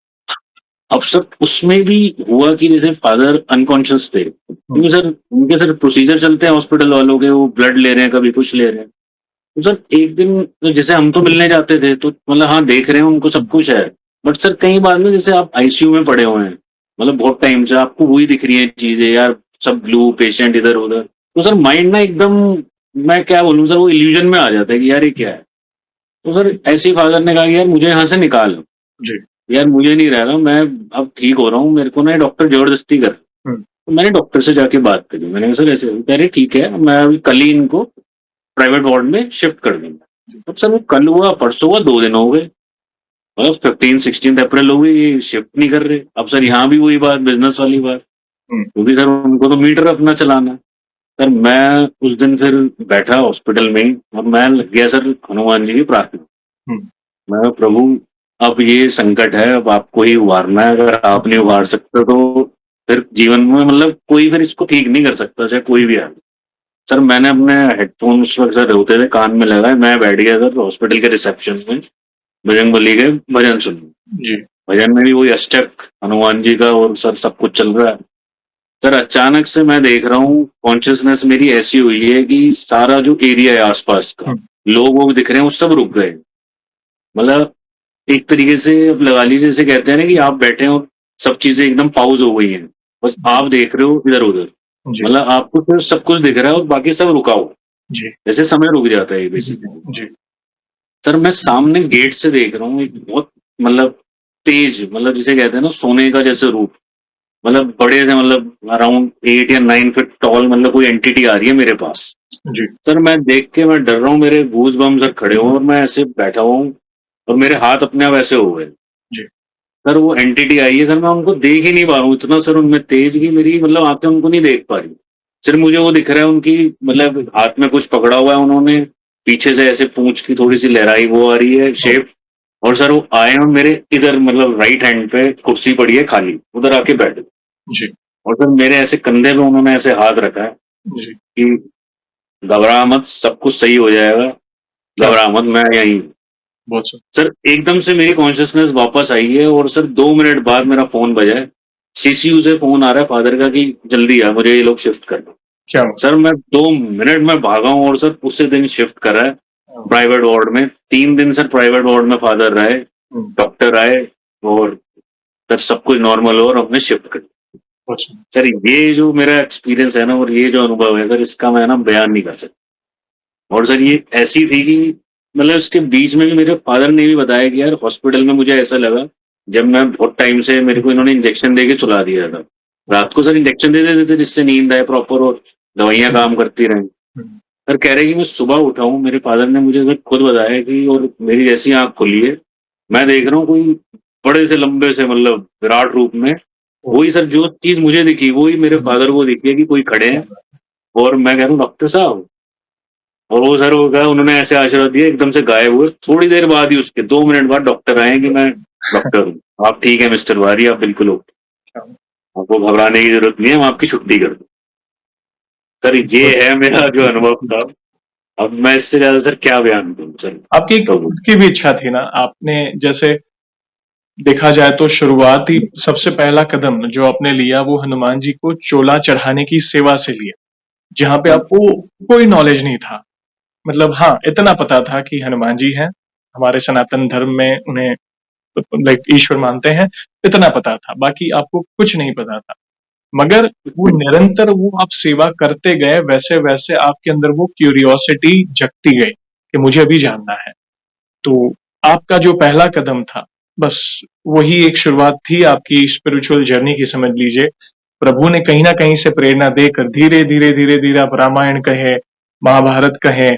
अब सर उसमें भी हुआ कि जैसे फादर अनकॉन्शियस थे, क्योंकि सर उनके सर प्रोसीजर चलते हैं हॉस्पिटल वालों के, वो ब्लड ले रहे हैं, कभी कुछ ले रहे हैं। तो सर एक दिन तो जैसे हम तो मिलने जाते थे, तो मतलब हाँ, देख रहे हैं उनको, सब कुछ है। बट सर कई बार ना जैसे आप आईसीयू में पड़े हुए हैं, मतलब बहुत टाइम से आपको वही दिख रही है चीज़ें यार, सब ब्लू, पेशेंट इधर-उधर। तो सर माइंड ना एकदम, मैं क्या बोलूँ सर, वो इल्यूजन में आ जाता है कि यार ये क्या है? तो सर ऐसे ही फादर ने कहा कि यार मुझे यहाँ से निकाल, जी। यार मुझे नहीं रह रहा, मैं अब ठीक हो रहा हूँ, मेरे को ना ये डॉक्टर ज़बरदस्ती कर। हुँ। तो मैंने डॉक्टर से जाके बात करी, मैंने कहा सर ऐसे, कह रहे ठीक है, मैं अभी कल ही इनको प्राइवेट वार्ड में शिफ्ट कर दूँगा। अब सर वो कल हुआ, परसों हुआ, 2 दिन हो गए। मतलब 15-16 अप्रैल हो गई, ये शिफ्ट नहीं कर रहे। अब सर यहाँ भी वही बात, बिज़नेस वाली बात, हुँ। क्योंकि सर उनको तो मीटर अपना चलाना है। सर मैं उस दिन फिर बैठा हॉस्पिटल में ही, और मैं लग गया सर हनुमान जी की प्रार्थना। हुँ। मैं कहा, प्रभु अब ये संकट है, अब आपको ही उबारना है, अगर आप नहीं उबार सकते तो फिर जीवन में मतलब कोई फिर इसको ठीक नहीं कर सकता, चाहे कोई भी आए। सर मैंने अपने हेडफ़ोन उस वक़्त सर होते थे कान में लगाए, मैं बैठ गया सर हॉस्पिटल के रिसेप्शन में, बजरंगबली के भजन सुनने। जी। भजन में भी वही अष्टक हनुमान जी का और सर सब कुछ चल रहा है। सर अचानक से मैं देख रहा हूँ कॉन्शसनेस मेरी ऐसी हुई है कि सारा जो एरिया है आस-पास का, हुँ। लोग-वोग दिख रहे हैं, वो सब रुक गए। मतलब एक तरीके से अब लगा लीजिए, जैसे कहते हैं ना कि आप बैठे हो, सब चीज़ें एकदम पॉज़ हो गई हैं। बस जी। आप देख रहे हो इधर-उधर। जी। मतलब आपको सिर्फ़ सब कुछ दिख रहा है और बाकी सब रुका हुआ है। जी। जैसे समय रुक जाता है जी। बेसिकली। जी। सर मैं सामने गेट से देख रहा हूँ एक बहुत मतलब तेज़, मतलब जिसे कहते हैं ना सोने का जैसे रूप, मतलब बड़े से, मतलब अराउंड 8 या 9 फीट टॉल, मतलब कोई एंटिटी आ रही है मेरे पास। जी। सर मैं देख के मैं डर रहा हूँ, मेरे गूज़बम्प्स सर खड़े हुए हैं, और मैं ऐसे बैठा हुआ हूँ और मेरे हाथ अपने आप ऐसे हो गए। जी। सर वो एंटिटी आई है सर, मैं उनको देख ही नहीं पा रहा हूँ, इतना सर उनमें तेज़ कि मेरी मतलब आँखें उनको नहीं देख पा रही। सिर्फ़ मुझे वो दिख रहा है, उनकी मतलब हाथ में कुछ पकड़ा हुआ है उन्होंने, पीछे से ऐसे पूँछ की थोड़ी-सी लहराई वो आ रही है ओह! शेप, और सर वो आए और मेरे इधर मतलब राइट हैंड पे कुर्सी पड़ी है खाली, उधर आके बैठ गए। जी। और सर मेरे ऐसे कंधे पे उन्होंने ऐसे हाथ रखा है जी। कि घबरा मत, सब कुछ सही हो जाएगा, क्या घबरा मत, मैं यहीं हूँ। बहुत सही। सर एकदम से मेरी कॉन्शसनेस वापस आई है, और सर 2 मिनट बाद मेरा फ़ोन बजा है। सीसीयू से फ़ोन आ रहा है फादर का कि जल्दी आ, मुझे ये लोग शिफ्ट कर दो। क्या बात सर मैं 2 मिनट में भागा हूँ, और सर उसी दिन शिफ्ट करा है है। प्राइवेट वार्ड में। 3 दिन सर प्राइवेट वार्ड में फादर रहे, हुँ। डॉक्टर आए, और सर सब कुछ नॉर्मल हुआ और हमने शिफ्ट कर दिया। बहुत सही। सर ये जो मेरा एक्सपीरियंस है ना, और ये जो अनुभव है सर, इसका मैं ना बयान नहीं कर सकता। और सर ये ऐसी थी कि मतलब इसके बीच में भी मेरे फादर ने भी बताया कि यार हॉस्पिटल में मुझे ऐसा लगा, जब मैं बहुत टाइम से, मेरे को इन्होंने इंजेक्शन देके सुला दिया था। रात को सर इंजेक्शन दे देते थे जिससे नींद आए प्रॉपर, और दवाइयाँ हुँ। काम करती रहें। हुँ। सर कह रहे हैं कि मैं सुबह उठा हूँ, मेरे फादर ने मुझे सर खुद बताया कि, और मेरी जैसी आँख खुली है, मैं देख रहा हूँ कोई बड़े से लंबे से मतलब विराट रूप में, ओह! वही सर जो चीज़ मुझे दिखी वही मेरे हुँ। फादर को दिखी है कि कोई खड़े क्या हैं, बात है। और मैं कह रहा हूँ डॉक्टर साहब, और वो सर वो कहा, उन्होंने ऐसे आशीर्वाद दिया, एकदम से गायब हुए। थोड़ी देर बाद ही, उसके 2 मिनट बाद डॉक्टर आए कि मैं डॉक्टर हूँ, आप ठीक है मिस्टर वारी, आप बिल्कुल ओके, क्या बात आपको घबराने की ज़रूरत नहीं है, हम आपकी छुट्टी कर दें। सर ये बहुत है मेरा जो अनुभव था। अब मैं इससे ज़्यादा सर क्या बयान करूँ सर? आपकी एक तो खुद की भी इच्छा थी ना, आपने जैसे देखा जाए तो शुरुआती सबसे पहला कदम जो आपने लिया वो हनुमान जी को चोला चढ़ाने की सेवा से लिया, जहाँ पे आपको कोई नॉलेज नहीं था। मतलब हाँ, इतना पता था कि हनुमान जी हैं, हमारे सनातन धर्म में उन्हें लाइक ईश्वर मानते हैं, इतना पता था, बाकी आपको कुछ नहीं पता था। मगर वो निरंतर वो आप सेवा करते गए, वैसे-वैसे आपके अंदर वो क्यूरियोसिटी जगती गई कि मुझे अभी जानना है। तो आपका जो पहला कदम था, बस वही एक शुरुआत थी आपकी स्पिरिचुअल जर्नी की, समझ लीजिए। प्रभु ने कहीं न कहीं से प्रेरणा देकर धीरे-धीरे, धीरे-धीरे आप रामायण कहें, महाभारत कहें,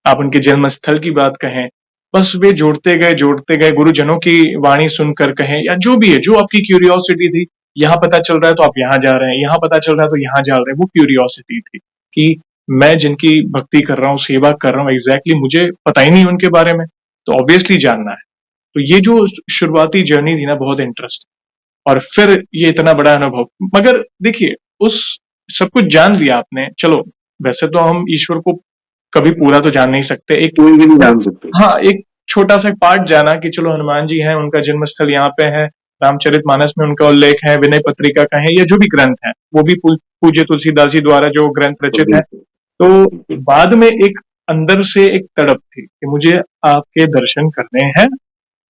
आप उनके जन्म स्थल की बात कहें, बस वे जोड़ते गए, गुरुजनों की वाणी सुनकर कहें या जो भी है, जो आपकी क्यूरियोसिटी थी, यहाँ पता चल रहा है तो आप यहाँ जा रहे हैं, यहाँ पता चल रहा है तो यहाँ जा रहे हैं, वो क्यूरियोसिटी थी कि मैं जिनकी भक्ति कर रहा हूँ, सेवा कर रहा हूँ, एग्ज़ैक्टली मुझे पता ही नहीं उनके बारे में, तो ऑब्वियसली जानना है। तो ये जो शुरुआती जर्नी थी ना, बहुत इंटरेस्ट, और फिर ये इतना बड़ा अनुभव। मगर देखिए, उस सब कुछ जान लिया आपने, चलो वैसे तो हम ईश्वर को कभी पूरा तो जान नहीं सकते। एक कोई भी नहीं जान सकते। हाँ, एक छोटा सा पार्ट जाना कि चलो हनुमान जी हैं, उनका जन्म स्थल यहाँ पे है, रामचरितमानस में उनका उल्लेख है, विनय पत्रिका का है, या जो भी ग्रंथ है वो भी पूज्य तुलसीदास जी द्वारा जो ग्रंथ तो रचित है। बिल्कुल, तो बिल्कुल, बाद में एक अंदर से एक तड़प थी कि मुझे आपके दर्शन करने हैं।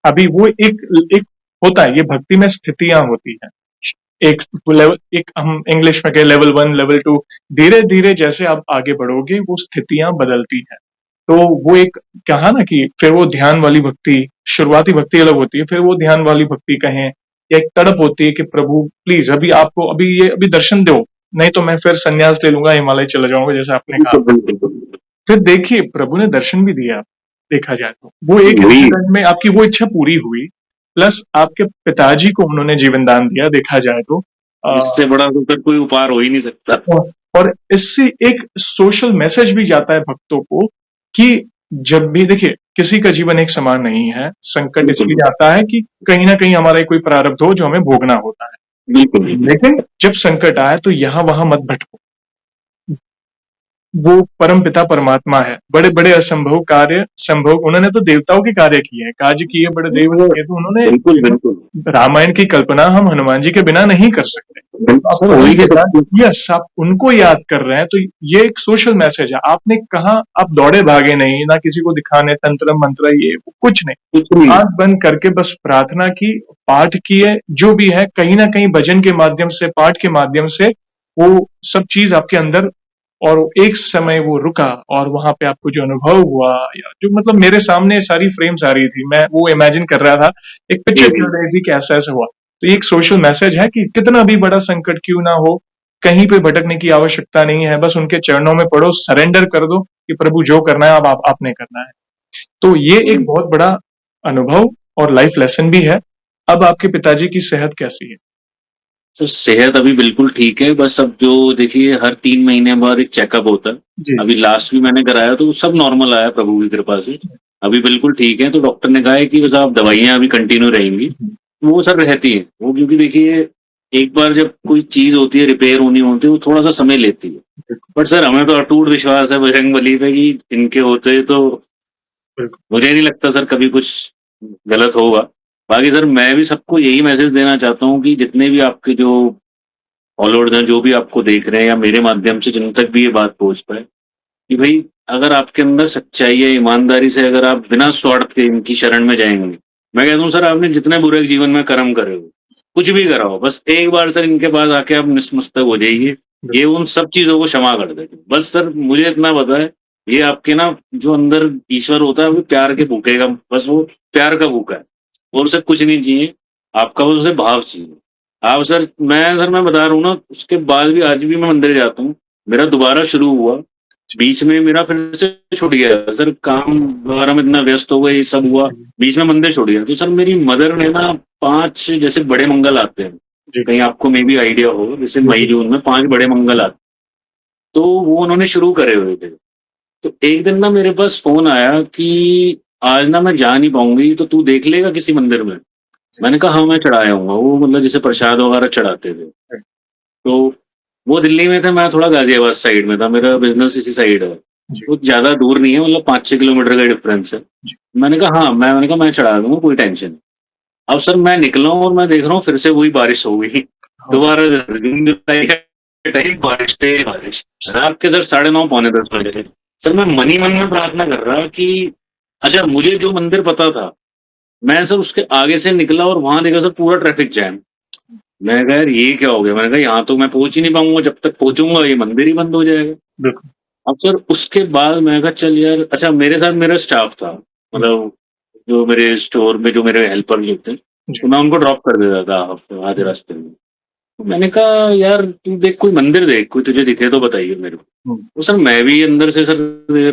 अभी वो एक एक होता है, ये भक्ति में स्थितियां होती हैं। एक लेवल, एक हम इंग्लिश में कहे लेवल 1, लेवल 2, धीरे धीरे जैसे आप आगे बढ़ोगे वो स्थितियां बदलती हैं। तो वो एक कहा ना कि फिर वो ध्यान वाली भक्ति, शुरुआती भक्ति अलग होती है, फिर वो ध्यान वाली भक्ति कहें, या एक तड़प होती है कि प्रभु प्लीज अभी आपको अभी दर्शन दो, नहीं तो मैं फिर संन्यास ले लूंगा, हिमालय चला जाऊंगा, जैसे आपने कहा। बिल्कुल, बिल्कुल, बिल्कुल। फिर देखिए प्रभु ने दर्शन भी दिया, देखा जाए तो वो एक वही, इंसिडेंट में आपकी वो इच्छा पूरी हुई, प्लस आपके पिताजी को उन्होंने जीवन दान दिया, देखा जाए तो। इससे बड़ा तो फिर कोई उपहार हो ही नहीं सकता। और इससे एक सोशल मैसेज भी जाता है भक्तों को कि जब भी देखिए किसी का जीवन एक समान नहीं है, संकट बिल्कुल, इसलिए आता है कि कहीं ना कहीं हमारा कोई प्रारब्ध हो जो हमें भोगना होता है। बिल्कुल, बिल्कुल। लेकिन जब संकट आए तो यहाँ वहां मत भटको, वो परम पिता परमात्मा है, बड़े बड़े असंभव कार्य संभव, उन्होंने तो देवताओं के कार्य किए हैं, काज किए बड़े देव किए, तो उन्होंने बिल्कुल, बिल्कुल। रामायण की कल्पना हम हनुमान जी के बिना नहीं कर सकते। बिल्कुल आप सर, हो ही नहीं सकती। यस, आप उनको याद कर रहे हैं, तो ये एक सोशल मैसेज है। आपने कहा, आप दौड़े भागे नहीं, ना किसी को दिखाने तंत्र मंत्र ये कुछ नहीं, कुछ नहीं। आंख बंद करके बस प्रार्थना की, पाठ किए, जो भी है कहीं ना कहीं भजन के माध्यम से, पाठ के माध्यम से वो सब चीज आपके अंदर, और एक समय वो रुका और वहां पे आपको जो अनुभव हुआ, या जो मतलब मेरे सामने सारी फ्रेम्स आ रही थी, मैं वो इमेजिन कर रहा था, एक जी, पिक्चर जी। चल रही थी कि ऐसा ऐसा हुआ। तो ये एक सोशल मैसेज है कि कितना भी बड़ा संकट क्यों ना हो, कहीं पे भटकने की आवश्यकता नहीं है, बस उनके चरणों में पड़ो, सरेंडर कर दो कि प्रभु जो करना है अब आपने करना है। तो ये एक बहुत बड़ा अनुभव और लाइफ लेसन भी है। अब आपके पिताजी की सेहत कैसी है? सर सेहत अभी बिल्कुल ठीक है, बस अब जो देखिए हर 3 महीने बाद एक चेकअप होता है। जी जी। अभी लास्ट भी मैंने कराया तो सब नॉर्मल आया प्रभु की कृपा से। अभी बिल्कुल ठीक है, तो डॉक्टर ने कहा है कि बस आप दवाइयाँ अभी कंटिन्यू रहेंगी। वो सर रहती है, वो क्योंकि देखिए एक बार जब कोई चीज़ होती है, रिपेयर होनी होती है, वो थोड़ा-सा समय लेती है। बट सर हमें तो अटूट विश्वास है बजरंगबली पे कि इनके होते तो बिल्कुल। मुझे नहीं लगता सर कभी कुछ गलत होगा। बाकी सर मैं भी सबको यही मैसेज देना चाहता हूँ कि जितने भी आपके जो फॉलोअर्स हैं, जो भी आपको देख रहे हैं या मेरे माध्यम से जिन तक भी ये बात पहुँच पाए, कि भई अगर आपके अंदर सच्चाई है, ईमानदारी से अगर आप बिना स्वार्थ के इनकी शरण में जाएँगे, मैं कहता हूँ सर आपने जितने बुरे जीवन में कर्म करे हो, कुछ भी करा हो, बस एक बार सर इनके पास आके आप नतमस्तक हो जाइए, ये उन सब चीज़ों को क्षमा कर देंगे। बस सर मुझे इतना पता है, ये आपके ना जो अंदर ईश्वर होता है वो प्यार के भूखे का, बस वो प्यार का भूखा है, और उसे कुछ नहीं चाहिए, आपका बस उसे भाव चाहिए। आप सर मैं बता रहा हूँ ना, उसके बाद भी आज भी मैं मंदिर जाता हूँ, मेरा दोबारा शुरू हुआ, बीच में मेरा फिर से छूट गया सर, काम वगैरह में इतना व्यस्त हो गए, ये सब हुआ, बीच में मंदिर छूट गया। तो सर मेरी मदर ने ना 5 जैसे बड़े मंगल आते हैं, जी कहीं आपको मे बी आइडिया हो, जैसे जी। मई-जून में 5 बड़े मंगल आते हैं, तो वो उन्होंने शुरू करे हुए थे। तो एक दिन ना मेरे पास फ़ोन आया कि आज ना मैं जा नहीं पाऊँगी, तो तू देख लेगा किसी मंदिर में? मैंने कहा हाँ, मैं चढ़ा आऊँगा। वो मतलब जैसे प्रसाद वगैरह चढ़ाते थे। तो वो दिल्ली में थे, मैं थोड़ा गाज़ियाबाद साइड में था, मेरा बिज़नेस इसी साइड है। जी तो ज़्यादा दूर नहीं है, मतलब 5-6 किलोमीटर का डिफरेंस है। जी। मैंने कहा हाँ, मैंने कहा मैं चढ़ा दूँगा, कोई टेंशन नहीं। अब सर मैं निकला हूँ और मैं देख रहा हूँ फिर से वही बारिश हो गई। हाँ। दोबारा जून जुलाई का टाइम, बारिश पे बारिश। रात के सर 9:30 पौने 10 बजे थे। सर मैं मन ही मन में प्रार्थना कर रहा कि अच्छा मुझे जो मंदिर पता था, मैं सर उसके आगे से निकला और वहाँ देखा सर पूरा ट्रैफिक जैम। मैंने कहा यार ये क्या हो गया? मैंने कहा यहाँ तो मैं पहुँच ही नहीं पाऊँगा, जब तक पहुँचूँगा ये मंदिर ही बंद हो जाएगा। बिल्कुल। अब सर उसके बाद मैंने कहा चल यार, अच्छा मेरे साथ मेरा स्टाफ था, मतलब जो मेरे स्टोर में जो मेरे हेल्पर जो थे, जी। तो मैं उनको ड्रॉप कर देता था आधे रास्ते में। तो मैंने कहा यार तू देख, कोई मंदिर देख, कोई तुझे दिखे तो बताइए मेरे को। हुँ। तो सर मैं भी अंदर से सर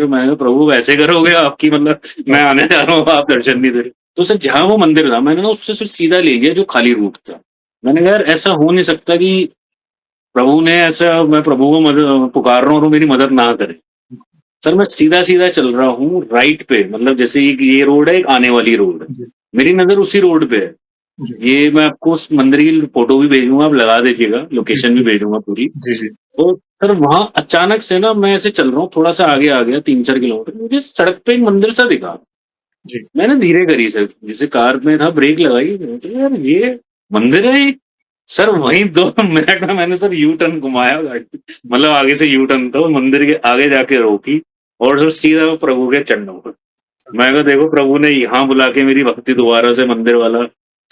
मैं कहा प्रभु वैसे करोगे आपकी, मतलब मैं आने जा रहा हूँ आप दर्शन नहीं दे रहे। तो सर जहाँ वो मंदिर था मैंने ना उससे फिर सीधा ले गया जो खाली रूट था। मैंने कहा यार ऐसा हो नहीं सकता कि प्रभु ने ऐसा, मैं प्रभु को पुकार रहा हूँ और वो मेरी मदद ना करे। सर मैं सीधा-सीधा चल रहा हूँ राइट पे, मतलब जैसे एक ये रोड है, एक आने वाली रोड है। जी मेरी नज़र उसी रोड पे है। जी ये मैं आपको उस मंदिर की फ़ोटो भी भेजूँगा, आप लगा दीजिएगा, जी लोकेशन भी भेजूँगा पूरी। जी जी। तो सर वहाँ अचानक से ना मैं ऐसे चल रहा हूँ, थोड़ा-सा आगे आ गया 3-4 किलोमीटर, मुझे सड़क पे एक मंदिर सा दिखा। जी। मैंने धीरे करी सर, जैसे कार में था ब्रेक लगाई, मैंने कहा यार ये मंदिर है ये? सर वहीं 2 मिनट में मैंने सर यू टर्न घुमाया गाड़ी, मतलब आगे से यू टर्न था, मंदिर के आगे जाके रोकी और सर सीधा मैं प्रभु के चरणों पर। मैं कहा देखो प्रभु ने यहाँ बुला के मेरी भक्ति दोबारा से मंदिर वाला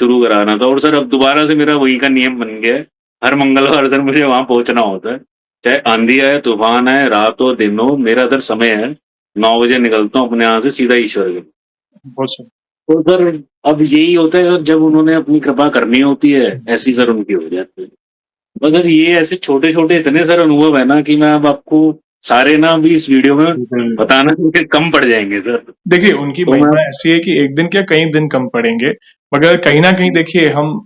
शुरू कराना था और सर अब दोबारा से मेरा वही का नियम बन गया है, हर मंगलवार सर मुझे वहाँ पहुँचना होता है। चाहे आंधी आए, तूफान आए, रात हो, दिन हो, मेरा सर समय है, 9 बजे निकलता हूँ अपने यहाँ से सीधा ईश्वर के। बहुत सही। तो सर अब यही होता है, जब उन्होंने अपनी कृपा करनी होती है, ऐसी सर उनकी हो जाती है। बस सर ये ऐसे छोटे-छोटे इतने सर अनुभव है ना कि मैं अब आपको सारे ना अभी इस वीडियो में बिल्कुल। बताना मुझे कम पड़ जाएँगे सर। देखिए, उनकी तो मैं महिमा ऐसी है कि एक दिन क्या कई दिन कम पड़ेंगे, मगर कहीं न कहीं देखिए हम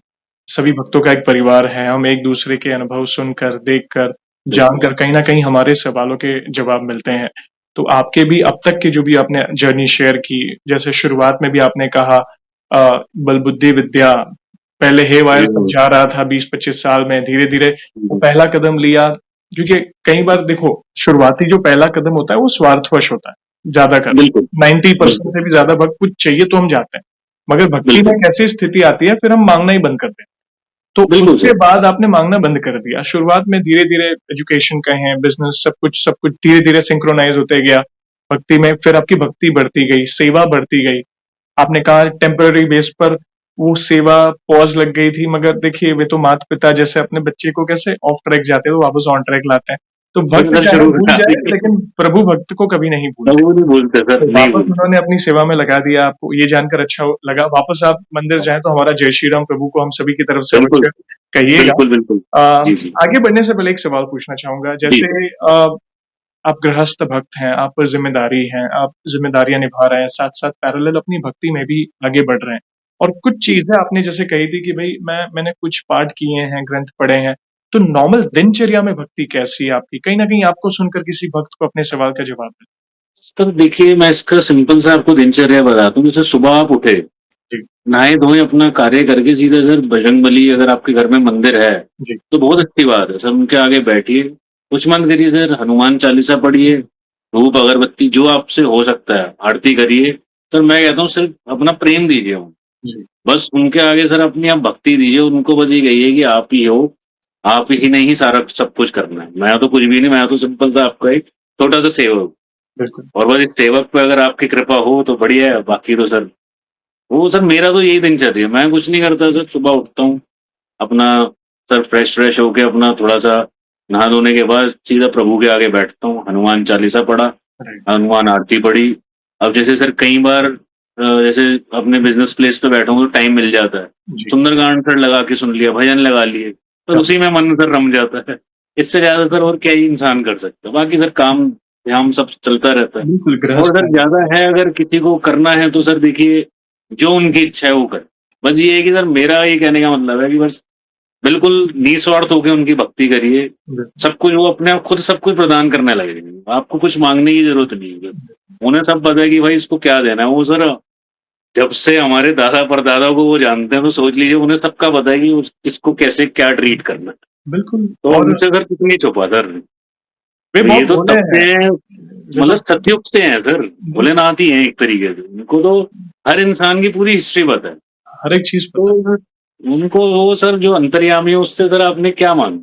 सभी भक्तों का एक परिवार है, हम एक-दूसरे के अनुभव सुनकर, देखकर, बिल्कुल, जानकर कहीं न कहीं हमारे सवालों के जवाब मिलते हैं। तो आपके भी अब तक की जो भी आपने जर्नी शेयर की, जैसे शुरुआत में भी आपने कहा बल बुद्धि विद्या, पहले हेवायर सब जी, जा रहा था 20-25 साल में, धीरे-धीरे वो जी, पहला कदम लिया क्योंकि कई बार देखो, शुरुआती जो पहला कदम होता है वो स्वार्थवश होता है, ज़्यादातर। बिल्कुल, 90% बिल्कुल, से भी ज़्यादा भक्त कुछ चाहिए तो हम जाते हैं। मगर भक्ति में बिल्कुल, एक ऐसी स्थिति आती है फिर हम माँगना ही बंद कर देते हैं। तो बिल्कुल उसके सर, बाद आपने माँगना बंद कर दिया। शुरुआत में धीरे-धीरे एजुकेशन कहें, बिज़नेस सब कुछ धीरे-धीरे सिंक्रोनाइज़ होते गया। भक्ति में फिर आपकी भक्ति बढ़ती गई, सेवा बढ़ती गई। आपने कहा टेम्परेरी बेस पर वो सेवा पॉज़ लग गई थी मगर देखिए वे तो माता-पिता जैसे अपने बच्चे को कैसे ऑफ ट्रैक जाते हैं तो वापस ऑन ट्रैक लाते हैं। तो फिर भक्त सर चाहे शुरू भूल करा जाए दी। लेकिन प्रभु भक्त को कभी नहीं अब भूलते। वो नहीं भूलते तो सर, नहीं वापस भूलते। उन्होंने अपनी सेवा में लगा दिया, आपको ये जानकर अच्छा लगा। वापस आप मंदिर जाएँ तो हमारा जय श्री राम प्रभु को हम सभी की तरफ से बिल्कुल, अवश्य कहिएगा। बिल्कुल, बिल्कुल। अ, जी, जी। आगे बढ़ने से पहले एक सवाल पूछना चाहूँगा जी, जैसे आप गृहस्थ भक्त हैं, आप पर ज़िम्मेदारी है, आप ज़िम्मेदारियाँ निभा रहे हैं, साथ-साथ पैरेलल अपनी भक्ति में भी आगे बढ़ रहे हैं। और कुछ जी। चीज़ें आपने जैसे कही थी कि भई मैंने कुछ पाठ किए हैं, ग्रंथ पढ़े हैं, तो नॉर्मल दिनचर्या में भक्ति कैसी है आपकी? कहीं न कहीं आपको सुनकर किसी भक्त को अपने सवाल का जवाब मिले। सर देखिए मैं इसका सिंपल सा आपको दिनचर्या बताता हूँ, जैसे सुबह आप उठे, जी, नहाए-धोए अपना कार्य करके सीधे सर बजरंगबली अगर आपके घर में मंदिर है, जी, तो बहुत अच्छी बात है। सर उनके आगे बैठिए, कुछ मत करिए सर, हनुमान चालीसा पढ़िए, धूप अगरबत्ती जो आपसे हो सकता है, आरती करिए। सर मैं कहता हूँ सिर्फ़ अपना प्रेम दीजिए उनको। जी, बस उनके आगे सर अपनी आप भक्ति दीजिए, उनको बस ये कहिए कि आप ही हो, आप ही ने ही सारा सब कुछ करना है। मैं तो कुछ भी नहीं, मैं तो सिंपल सा आपका एक छोटा-सा सेवक हूँ बिल्कुल। और बस इस सेवक पे अगर आपकी कृपा हो तो बढ़िया है, बाकी तो सर वो सर मेरा तो यही दिनचर्या है। मैं कुछ नहीं करता सर, सुबह उठता हूँ, अपना सर फ्रेश-व्रेश होके अपना थोड़ा-सा नहा-धोने के बाद सीधा प्रभु के आगे बैठता हूँ, हनुमान चालीसा पढ़ा, राइट, हनुमान आरती पढ़ी। अब जैसे सर कई बार जैसे अपने बिज़नेस प्लेस पे बैठा हूँ तो टाइम मिल जाता है। जी, सुंदरकांड सर लगा के सुन लिया, भजन लगा लिए, तो क्या उसी में मन सर रम जाता है। इससे ज़्यादा सर और क्या ही इंसान कर सकता है। बाकी सर काम-धाम सब चलता रहता है। बिल्कुल और गृहस्थ सर हैं। ज़्यादा है अगर किसी को करना है तो सर देखिए, जो उनकी इच्छा है वो करे। बस ये है कि सर मेरा ये कहने का मतलब है कि बस बिल्कुल निस्वार्थ होके उनकी भक्ति करिए। बिल्कुल, सब कुछ वो अपने आप खुद सब कुछ प्रदान करने लगेंगे। आपको कुछ माँगने की ज़रूरत नहीं है। उन्हें सब पता है कि भाई इसको क्या देना है। वो सर जब से हमारे दादा-परदादा को वो जानते हैं तो सोच लीजिए उन्हें सबका पता है कि उस किसको कैसे क्या ट्रीट करना है। बिल्कुल तो और उनसे सर कुछ नहीं छुपा सर। वे तो ये बहुत तो भोले तब से हैं। हैं, वे मतलब तो सतयुग से हैं सर। बिल्कुल, भोलेनाथ ही हैं एक तरीके से। उनको तो हर इंसान की पूरी हिस्ट्री पता है। हर एक चीज़ पता तो उनको वो सर जो अंतर्यामी है उससे सर आपने क्या माँगा?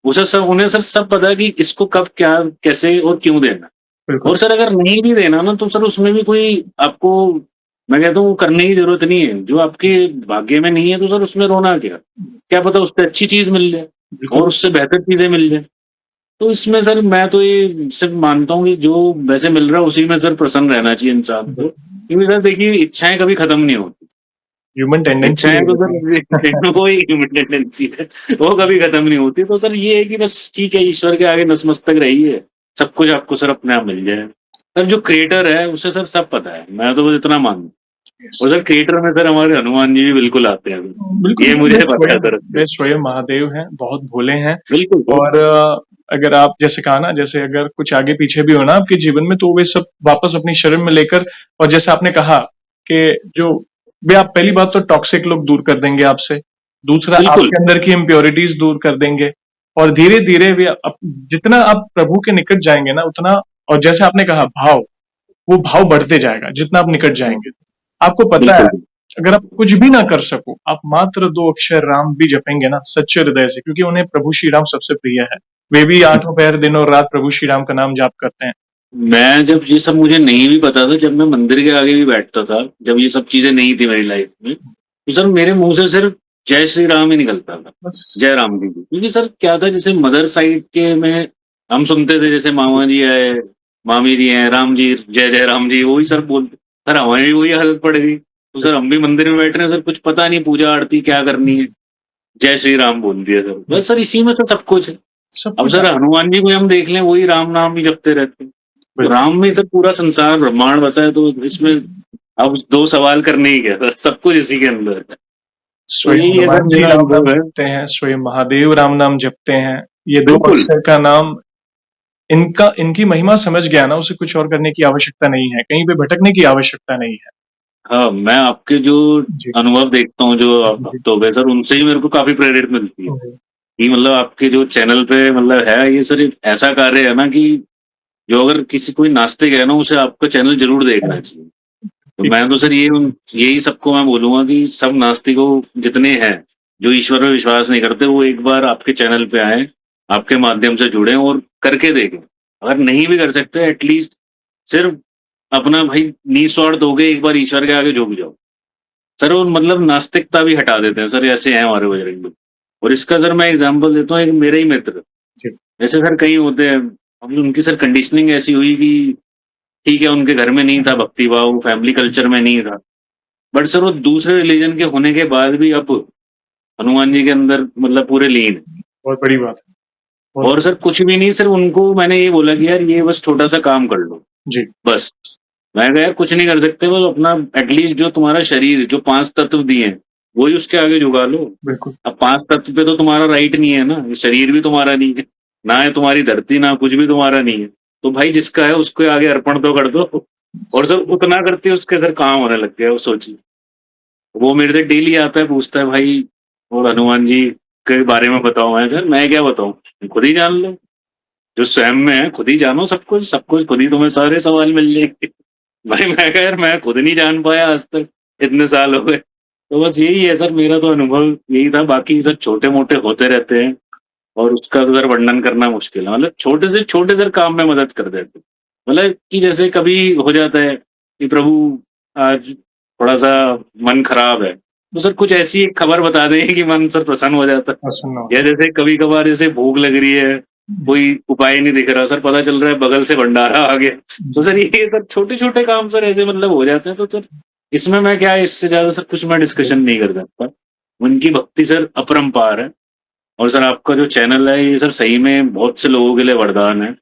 उसे सब उन्हें सर सब पता है कि इसको कब, क्या, कैसे और क्यों देना है। है। बिल्कुल, और सर अगर नहीं भी देना ना तो सर उसमें भी कोई आपको, मैं कहता हूँ करने की ज़रूरत नहीं है। जो आपके भाग्य में नहीं है तो सर उसमें रोना क्या? क्या पता उससे अच्छी चीज़ मिल जाए बिल्कुल, और उससे बेहतर चीज़ें मिल जाएँ। तो इसमें सर मैं तो ये सिर्फ़ मानता हूँ कि जो वैसे मिल रहा है उसी में सर प्रसन्न रहना चाहिए इंसान को। बिल्कुल। क्योंकि सर देखिए इच्छाएँ कभी खत्म नहीं होती। ह्यूमन टेंडेंसी इच्छाएँ है तो वो। सर वो ही ह्यूमन टेंडेंसी है, वो कभी खत्म नहीं होती। तो सर ये है कि बस ठीक है, ईश्वर के आगे नतमस्तक रहिए, सब कुछ आपको सर अपने आप मिल जाएगा। सर जो क्रिएटर है उसे सर सब पता है, मैं तो बस इतना मानता हूँ। यस। और सर क्रिएटर में सर हमारे हनुमान जी भी बिल्कुल आते हैं, बिल्कुल, ये बिल्कुल मुझे पता है सर अच्छे वे से। स्वयं महादेव हैं, बहुत भोले हैं बिल्कुल सर, और अगर आप जैसे कहा ना जैसे अगर कुछ आगे-पीछे भी हो ना आपके जीवन में तो वे सब वापस अपनी शरण में लेकर और जैसे आपने कहा कि जो वे आप पहली बात तो टॉक्सिक लोग दूर कर देंगे आपसे, दूसरा बिल्कुल, आपके अंदर की इम्प्योरिटीज़ दूर कर देंगे और धीरे-धीरे वे जितना आप प्रभु के निकट जाएँगे ना उतना और जैसे आपने कहा भाव, वो भाव बढ़ते जाएगा जितना आप निकट हाँ, जाएँगे। आपको पता है, बिल्कुल। अगर आप कुछ भी ना कर सको, आप मात्र 2 अक्षर राम भी जपेंगे ना सच्चे हृदय से, क्योंकि उन्हें प्रभु श्री राम सबसे प्रिय है। वे भी आठों पहर दिन और रात प्रभु श्री राम का नाम जाप करते हैं। मैं जब ये सब मुझे नहीं भी पता था, जब मैं मंदिर के आगे भी बैठता था, जब ये सब चीज़ें नहीं थी मेरी लाइफ़ में, तो सर मेरे मुँह से सिर्फ़ जय श्री राम ही निकलता था। बस जय राम जी की। क्योंकि सर क्या था, जैसे मदर साइड के में हम सुनते थे, जैसे मामा जी आए, मामी जी हैं, राम जी, जय जय राम जी, वही सर बोलते। सर हमारी भी वही हालत पड़ गई। तो सर हम भी मंदिर में बैठ रहे हैं, सर कुछ पता नहीं पूजा आरती क्या करनी है, जय श्री राम बोल दिया सर। बस सर इसी में तो सब कुछ है। सब अब कुछ सर हनुमान जी को हम देख लें, वही राम नाम ही जपते रहते हैं। तो बिल्कुल। राम में सर पूरा संसार ब्रह्मांड बसा है, तो इसमें अब 2 सवाल करने ही क्या सर, सब कुछ इसी के अंदर है। तो स्वयं यही है सर हनुमान जी मेरा राम नाम अनुभव है। जपते हैं, स्वयं महादेव राम नाम जपते हैं। ये 2 बिल्कुल। अक्षर का नाम, इनकी महिमा समझ गया ना, उसे कुछ और करने की आवश्यकता नहीं है, कहीं पे भटकने की आवश्यकता नहीं है। हाँ, मैं आपके जो जी, अनुभव देखता हूँ, जो जी। हफ्तों पे सर, उनसे ही मेरे को काफ़ी प्रेरित मिलती है, जी, कि मतलब आपके जो चैनल पे मतलब है, ये सर एक ऐसा कार्य है ना कि जो अगर किसी कोई नास्तिक है ना, उसे आपका चैनल ज़रूर देखना चाहिए। तो ठीक। मैं तो सर यही सबको मैं बोलूँगा कि सब नास्तिकों जितने हैं, जो ईश्वर में विश्वास नहीं करते, वो एक बार आपके चैनल पे आएँ, आपके माध्यम से जुड़ें और करके देखें। अगर नहीं भी कर सकते, एटलीस्ट सिर्फ़ अपना भाई निस्वार्थ हो के एक बार ईश्वर के आगे झुक जाओ। सर वो मतलब नास्तिकता भी हटा देते हैं सर, ऐसे हैं हमारे बजरंग बली। और इसका सर मैं एग्ज़ाम्पल देता हूँ, एक मेरे ही मित्र, जी, जैसे सर कई होते हैं, अब उनकी सर कंडीशनिंग ऐसी हुई कि ठीक है, उनके घर में नहीं था भक्ति भाव, फैमिली कल्चर में नहीं था। बट सर वो दूसरे रिलीजन के होने के बाद भी अब हनुमान जी के अंदर मतलब पूरे लीन हैं। बहुत बड़ी बात है। बहुत और सर कुछ भी नहीं, सिर्फ़ उनको मैंने ये बोला कि यार ये बस छोटा-सा काम कर लो, जी, बस। मैं कहा यार कुछ नहीं कर सकते, बस अपना एटलीस्ट जो तुम्हारा शरीर, जो 5 तत्व दिए हैं, वही उसके आगे झुका लो। बिल्कुल। अब 5 तत्व पे तो तुम्हारा राइट नहीं है ना, ये शरीर भी तुम्हारा नहीं है, ना है तुम्हारी धरती, ना कुछ भी तुम्हारा नहीं है। तो भाई जिसका है उसके आगे अर्पण तो कर दो। और सर उतना करते उसके सर काम होने लग गया, वो सोचिए। वो मेरे से डेली आता है, पूछता है भाई और हनुमान जी के बारे में बताओ। मैं कहा मैं क्या बताऊँ? तुम खुद ही जान लो, जो स्वयं में है खुद ही जानो सब कुछ खुद ही तुम्हें सारे सवाल मिल जाएँगे। भाई मैं कहा यार मैं खुद नहीं जान पाया आज तक, इतने साल हो गए। तो बस यही है सर, मेरा तो अनुभव यही था, बाकी सब छोटे-मोटे होते रहते हैं और उसका तो सर वर्णन करना मुश्किल है। मतलब छोटे से छोटे सर काम में मदद कर देते हैं। मतलब कि जैसे कभी हो जाता है कि प्रभु आज थोड़ा-सा मन खराब है, तो सर कुछ ऐसी एक खबर बता दें कि मन सर प्रसन्न हो जाता है। प्रसन्न या होता जैसे कभी-कभार जैसे भूख लग रही है, है। कोई उपाय नहीं दिख रहा, सर पता चल रहा है बगल से भंडारा आ गया। तो सर ये सब छोटे-छोटे काम सर ऐसे मतलब हो जाते हैं, तो सर इसमें मैं क्या, इससे ज़्यादा सर कुछ मैं डिस्कशन नहीं कर सकता। उनकी भक्ति सर अपरंपार है। और सर आपका जो चैनल है, ये सर सही में बहुत से लोगों के लिए वरदान है।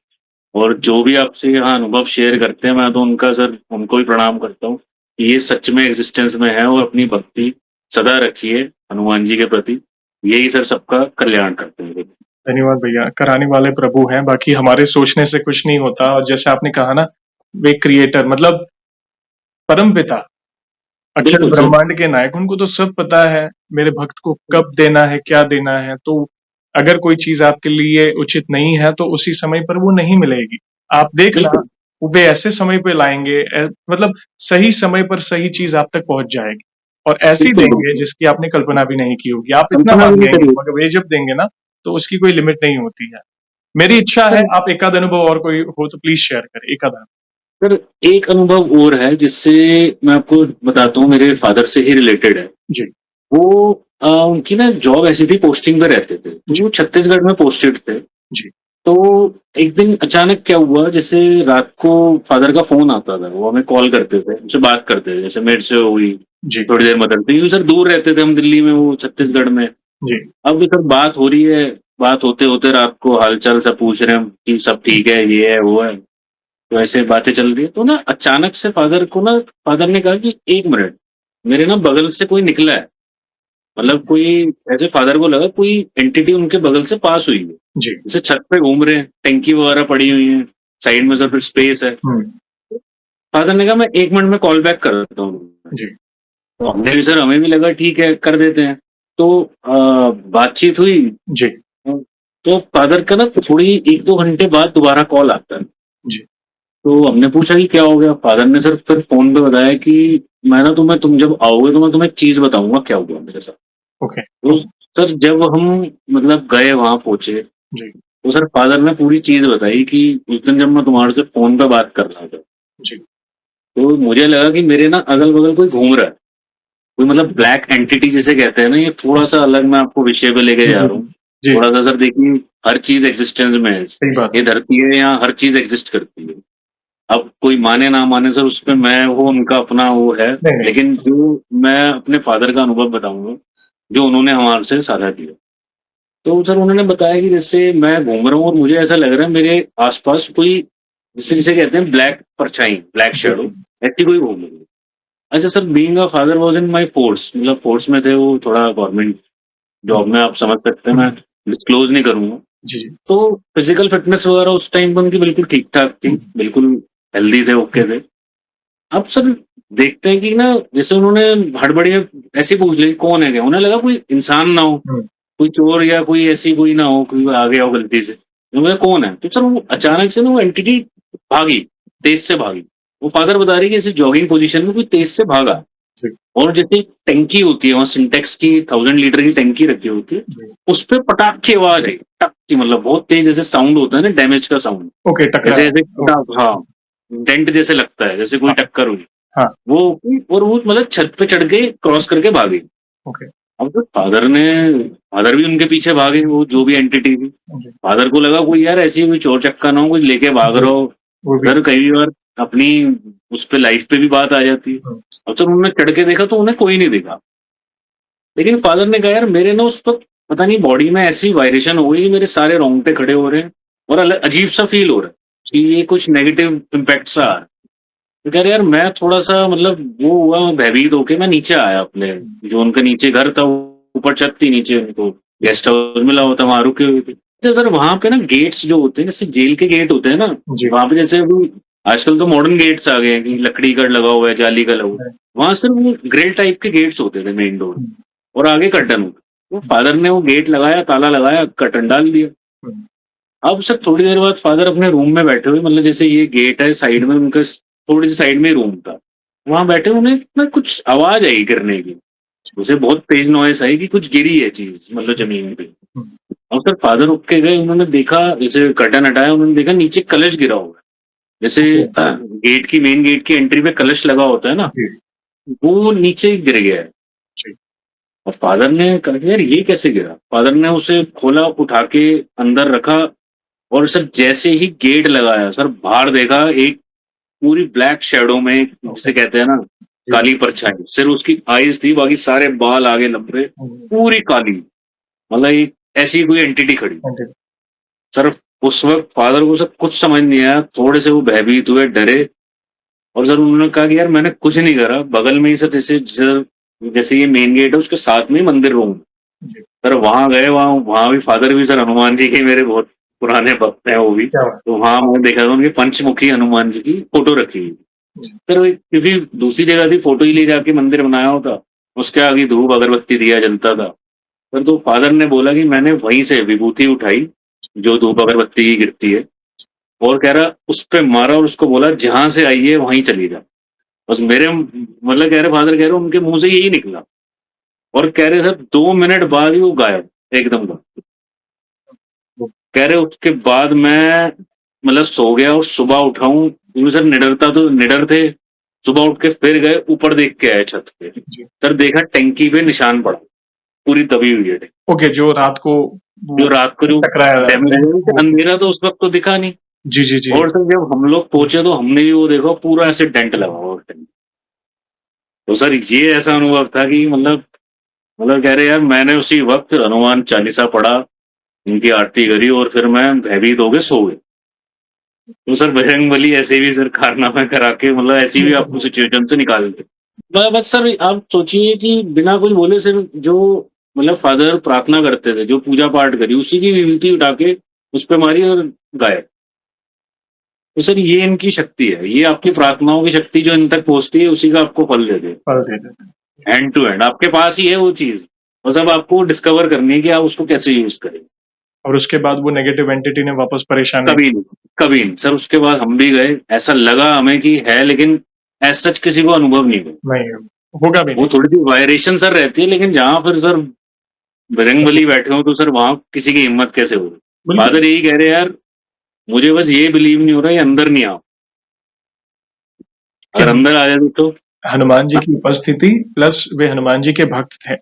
और जो भी आपसे यहाँ अनुभव शेयर करते हैं, मैं तो उनका सर उनको भी प्रणाम करता हूँ कि ये सच में एग्ज़िस्टेंस में है और अपनी भक्ति सदा रखिए हनुमान जी के प्रति। यही सर सबका कल्याण करते हैं। धन्यवाद भैया, कराने वाले प्रभु हैं, बाकी हमारे सोचने से कुछ नहीं होता। और जैसे आपने कहा ना, वे क्रिएटर मतलब परमपिता, अखिल बिल्कुल सर। ब्रह्मांड के नायक, उनको तो सब पता है मेरे भक्त को कब देना है, क्या देना है। तो अगर कोई चीज़ आपके लिए उचित नहीं है, तो उसी समय पर वो नहीं मिलेगी। आप देखना, बिल्कुल, वे ऐसे समय पे लाएँगे, मतलब सही समय पर सही चीज़ आप तक पहुँच जाएगी और ऐसी बिल्कुल, देंगे बिल्कुल। जिसकी आपने कल्पना भी नहीं की होगी। आप इतना कल्पना भी नहीं माँगेंगे, करी। मगर वे जब देंगे ना, तो उसकी कोई लिमिट नहीं होती है। मेरी इच्छा है, सर आप एकाध अनुभव और कोई हो तो प्लीज़ शेयर करें, एकाध अनुभव। सर एक अनुभव और है जिससे मैं आपको बताता हूँ, मेरे फादर से ही रिलेटेड है। जी, वो उनकी ना जॉब ऐसी थी, पोस्टिंग पे रहते थे। तो जी, वो छत्तीसगढ़ में पोस्टेड थे। जी, तो एक दिन अचानक क्या हुआ, जैसे रात को फादर का फ़ोन आता था, वो हमें कॉल करते थे, हमसे बात करते थे, जैसे मेरे से हुई, जी, थोड़ी देर मदर से, क्योंकि सर दूर रहते थे हम दिल्ली में, वो छत्तीसगढ़ में। जी, अब सर बात हो रही है, बात होते-होते रात को हाल-चाल सब पूछ रहे हैं हम कि सब ठीक है, ये है, वो है। तो ऐसे बातें चल रही है, तो ना अचानक से फादर ने कहा कि 1 मिनट, मेरे ना बगल से कोई निकला है। मतलब कोई, ऐसे फादर को लगा कोई एंटिटी उनके बगल से पास हुई है। जी, जैसे छत पे घूम रहे हैं, टंकी वगैरह पड़ी हुई है, साइड में तो फिर स्पेस है। हुँ, फादर ने कहा मैं 1 मिनट में कॉल बैक करता हूँ। जी, तो हमने भी सर, हमें भी लगा ठीक है कर देते हैं। तो बातचीत हुई। जी, तो फादर का ना थोड़ी 1-2 घंटे बाद दोबारा कॉल आता है। जी, तो हमने पूछा कि क्या हो गया? फादर ने सर फिर फ़ोन पे बताया कि मैं ना तुम जब आओगे तो मैं तुम्हें एक चीज़ बताऊँगा क्या हुआ मेरे साथ। ओके, तो सर जब हम मतलब गए वहाँ पहुँचे, जी, तो सर फादर ने पूरी चीज़ बताई कि उस दिन जब मैं तुम्हारे से फ़ोन पे बात कर रहा था, जी, तो मुझे लगा कि मेरे ना अगल-बगल कोई घूम रहा है। कोई मतलब ब्लैक एंटिटी जिसे कहते हैं ना, ये थोड़ा-सा अलग मैं आपको विषय पे लेके जी, जा जी, रहा हूँ। जी, थोड़ा-सा सर देखिए हर चीज़ एक्सिस्टेंस में है। सही बात ये है। धरती है यहाँ हर चीज़ एक्सिस्ट करती है। अब कोई माने ना माने सर उसपे मैं वो उनका अपना वो है, नहीं, नहीं, लेकिन जो मैं अपने फादर का अनुभव बताऊँगा, जो उन्होंने हमारे से साझा किया। तो सर उन्होंने बताया कि जैसे मैं घूम रहा हूँ और मुझे ऐसा लग रहा है मेरे आस-पास कोई जिसे कहते हैं ब्लैक परछाई, ब्लैक जी, शैडो जी, ऐसी कोई घूम रही है। अच्छा sir being a father was in my force मतलब फ़ोर्स में थे वो थोड़ा गवर्नमेंट हुँ, जॉब में आप समझ सकते हैं, मैं हुँ, डिस्क्लोज़ नहीं करूँगा। जी, जी, तो फिज़िकल फ़िटनेस वगैरह उस टाइम पे उनकी बिल्कुल ठीक-ठाक थी, हुँ, बिल्कुल हेल्दी थे, ओके हुँ, थे। अब सर देखते हैं कि ना जैसे उन्होंने हड़बड़ी में ऐसे ही पूछ लिया कि कौन है क्या? उन्हें लगा कोई इंसान ना हो, हुँ, कोई चोर या कोई ऐसी कोई ना हो, कोई आ गया हो गलती से। तो मैं कौन है? तो सर वो अचानक से ना वो एंटिटी भागी, तेज़ से भागी। वो फादर बता रहे हैं कि ऐसे जॉगिंग पोज़ीशन में कोई तेज़ से भागा जी, और जैसे टंकी होती है वहाँ सिंटेक्स की 1000 लीटर की टंकी रखी होती है, जी, उस पे पटाक की आवाज़ आई, टक की मतलब बहुत तेज़ जैसे साउंड होता है ना डैमेज का साउंड। ओके, टकराया, जैसे-जैसे ओके, टकराव हाँ, डेंट जैसे लगता है, जैसे कोई हाँ, टक्कर हुई। हाँ, वो और वो मतलब छत पे चढ़ के क्रॉस करके भागे। ओके, अब तो फादर भी उनके पीछे भागे, वो जो भी एंटिटी थी। जी, फादर को लगा कोई यार ऐसी कोई चोर चक्का ना हो, कोई लेके भाग जी, रहा हो। वो भी सर कई बार अपनी उस पे लाइफ पे भी बात आ जाती है। हुँ, अब जब उन्होंने चढ़ के देखा तो उन्हें कोई नहीं दिखा। लेकिन फादर ने कहा यार मेरे ना उस वक़्त पता नहीं बॉडी में ऐसी वाइब्रेशन हो गई, मेरे सारे रोंगटे खड़े हो रहे हैं और अजीब-सा फ़ील हो रहा है कि जी, ये कुछ नेगेटिव इम्पैक्ट सा आ रहा है। तो कह रहे यार मैं थोड़ा-सा मतलब वो हुआ भयभीत होके मैं नीचे आया अपने हुँ, जो उनका नीचे घर था, ऊपर छत थी, नीचे उनको गेस्ट हाउस मिला हुआ था, वहाँ रुके हुए थे। तो सर वहाँ पे ना गेट्स जो होते हैं जैसे जेल के गेट होते हैं ना, जी, वहाँ पे जैसे अभी आजकल तो मॉडर्न गेट्स आ गए हैं कि लकड़ी का लगा हुआ है, जाली का लगा हुआ है। राइट, वहाँ सर वो ग्रिल टाइप के गेट्स होते थे मेन डोर हुँ, और आगे कर्टन होता। तो हुँ, फादर ने वो गेट लगाया, ताला लगाया, कर्टन डाल दिया। हुँ, अब सर थोड़ी देर बाद फादर अपने रूम में बैठे हुए मतलब जैसे ये गेट है साइड में उनका थोड़ी सी साइड में ही रूम था। वहाँ बैठे उन्हें ना कुछ आवाज़ आई गिरने की। उसे बहुत तेज़ नॉइज़ आई कि कुछ गिरी है चीज़ मतलब ज़मीन पे। हुँ, और सर फादर उठ के गए उन्होंने देखा जैसे कर्टन हटाया उन्होंने देखा नीचे कलश गिरा हुआ है। जैसे ओके, गेट की मेन गेट की एंट्री पे कलश लगा होता है ना, जी, वो नीचे गिर गया है। जी, और फादर ने कहा कि यार ये कैसे गिरा? फादर ने उसे खोला, उठा के अंदर रखा और सर जैसे ही गेट लगाया सर बाहर देखा एक पूरी ब्लैक शैडो में ओके, जिसे कहते हैं ना जी, काली परछाई। सिर्फ उसकी आईज़ थी बाकी सारे बाल आगे लंबे, हुँ, पूरी काली। मतलब एक ऐसी कोई एंटिटी खड़ी। कंटिन्यू, सर उस वक़्त फादर को सर कुछ समझ नहीं आया, थोड़े से वो भयभीत हुए, डरे और सर उन्होंने कहा कि यार मैंने कुछ नहीं करा। बगल में ही सर जैसे ये मेन गेट है उसके साथ में ही मंदिर रूम। जी, सर वहाँ गए, वहाँ वहाँ भी फादर भी सर हनुमान जी के मेरे बहुत पुराने भक्त हैं वो भी। क्या बात तो वहाँ मैंने देखा था उनकी पंचमुखी हनुमान जी की फ़ोटो रखी हुई। जी, सर वो क्योंकि दूसरी जगह थी फ़ोटो ही ले जाके मंदिर बनाया होता, उसके आगे धूप अगरबत्ती दिया जलता था। सर तो फादर ने बोला कि मैंने वहीं से विभूति उठाई, जो धूप अगरबत्ती की गिरती है और कह रहा उस पे मारा और उसको बोला जहाँ से आई है वहीं चली जा। बस मेरे मतलब कह रहे फादर कह रहे उनके मुँह से यही निकला और कह रहे सर 2 मिनट बाद ही वो गायब, एकदम गायब। वो कह रहे उसके बाद मैं मतलब सो गया और सुबह उठा हूँ, क्योंकि सर निडर थे। सुबह उठ के फिर गए ऊपर देख के आए छत पे। जी, सर देखा टंकी पे निशान पड़ा, पूरी दबी हुई है टंकी। ओके, जो रात को वो जो रात को जो टकराया था, डैमेज जी, हुआ था, वो अंधेरा तो उस वक़्त तो दिखा नहीं जी, जी, जी, और सर जब हम लोग पहुँचे तो हमने भी वो देखा पूरा ऐसे डेंट लगा हुआ उस टंकी। तो सर ये ऐसा अनुभव था कि मतलब कह रहे यार मैंने उसी वक़्त हनुमान चालीसा पढ़ा, उनकी आरती करी और फिर मैं भयभीत हो के सो गया। तो सर बजरंगबली ऐसे भी सर कारनामे करा के मतलब ऐसी भी आपको सिचुएशन से निकाल देते। बस सर आप सोचिए कि बिना कुछ बोले सिर्फ जो मतलब फादर प्रार्थना करते थे, जो पूजा पाठ करी, उसी की विभूति उठा के उस पे मारी और गायब। तो सर ये इनकी शक्ति है, ये आपकी प्रार्थनाओं की शक्ति जो इन तक पहुँचती है, उसी का आपको फल देते हैं। फँस गए थे। हैंड टू हैंड आपके पास ही है वो चीज़। बस अब आपको डिस्कवर करनी है कि आप उसको कैसे यूज़ करें। और उसके बाद वो नेगेटिव एंटिटी ने वापस परेशान नहीं कभी नहीं, कभी नहीं। सर उसके बाद हम भी गए, ऐसा लगा हमें कि है, लेकिन एज़ सच किसी को अनुभव नहीं हुआ। नहीं, होगा भी वो नहीं। थोड़ी-सी वायरेशन सर रहती है, लेकिन जहाँ पर सर बजरंगबली बैठे हों, तो सर वहाँ किसी की हिम्मत कैसे होगी? बिल्कुल, फादर यही कह रहे हैं, यार मुझे बस ये बिलीव नहीं हो रहा, ये अंदर नहीं आओ। कि अगर अंदर आ जाते तो हनुमान जी की उपस्थिति प्लस वे हनुमान जी के भक्त थे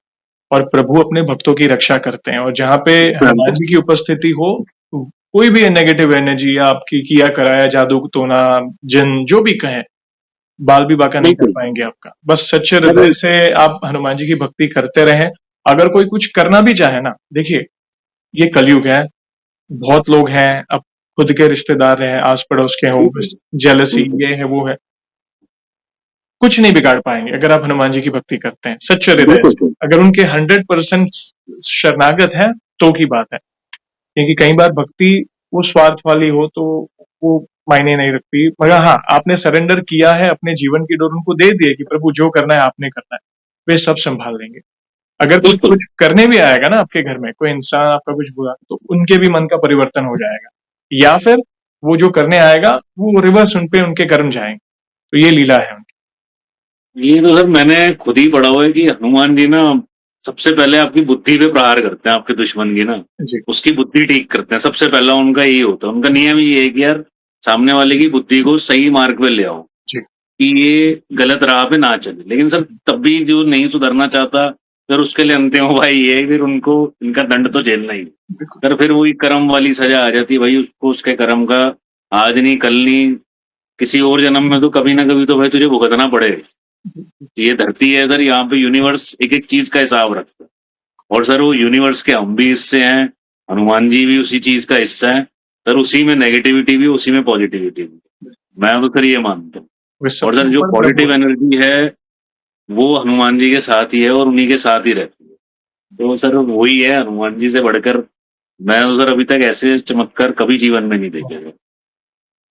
और प्रभु अपने भक्तों की रक्षा करते हैं और जहाँ पे हनुमान जी की उपस्थिति हो, कोई भी नेगेटिव एनर्जी या आपकी किया कराया जादू टोना, जिन जो भी कहें, बाल भी बांका नहीं कर बिल्कुल। पाएँगे आपका। बस सच्चे हृदय सर से आप हनुमान जी की भक्ति करते रहें। अगर कोई कुछ करना भी चाहे ना, देखिए ये कलयुग है, बहुत लोग हैं, अब खुद के रिश्तेदार हैं, आस-पड़ोस के हों, बिल्कुल, बस जेलसी बिल्कुल, ये है, वो है। कुछ नहीं बिगाड़ पाएँगे अगर आप हनुमान जी की भक्ति करते हैं, सच्चे हृदय बिल्कुल से। सर। अगर उनके 100% शरणागत हैं, तो की बात है। क्योंकि कई बार भक्ति वो स्वार्थ वाली हो तो वो मायने नहीं रखती। मगर हाँ, आपने सरेंडर किया है, अपने जीवन की डोर उनको दे दी है कि प्रभु जो करना है आपने करना है, वे सब सँभाल लेंगे। अगर कोई बिल्कुल, कुछ करने भी आएगा ना आपके घर में, कोई इंसान आपका कुछ बुरा, तो उनके भी मन का परिवर्तन हो जाएगा। या फिर वो जो करने आएगा, वो रिवर्स उन पे उनके कर्म जाएँगे। तो ये लीला है उनकी। ये तो सर मैंने खुद ही पढ़ा हुआ है कि हनुमान जी ना सबसे पहले आपकी बुद्धि पे प्रहार करते हैं, आपके दुश्मन की ना, जी, उसकी बुद्धि ठीक करते हैं। सबसे पहला उनका यही होता है। उनका नियम ही ये है कि यार सामने वाले की बुद्धि को सही मार्ग पे ले आओ, जी। कि ये गलत राह पे ना चले। लेकिन सर तब भी जो नहीं सुधरना चाहता, फिर उसके लिए अंतिम उपाय ये है, फिर उनको इनका दंड तो झेलना ही है। बिल्कुल, सर फिर वही कर्म वाली सजा आ जाती है भाई, उसको उसके कर्म का आज नहीं, कल नहीं, किसी और जन्म में तो कभी ना कभी तो भाई तुझे भुगतना पड़ेगा। ये धरती है सर, यहाँ पे यूनिवर्स एक-एक चीज़ का हिसाब रखता है। और सर वो यूनिवर्स के हम भी हिस्से हैं, हनुमान जी भी उसी चीज़ का हिस्सा हैं। सर उसी में नेगेटिविटी भी, उसी में पॉजिटिविटी भी। मैं तो सर ये मानता हूँ। वे और सबसे सर जो ऊपर प्रभु पॉजिटिव है। एनर्जी है, वो हनुमान जी के साथ ही है और उन्हीं के साथ ही रहती है। तो सर वही है, हनुमान जी से बढ़कर मैं तो सर अभी तक ऐसे चमत्कार कभी जीवन में नहीं देखे थे।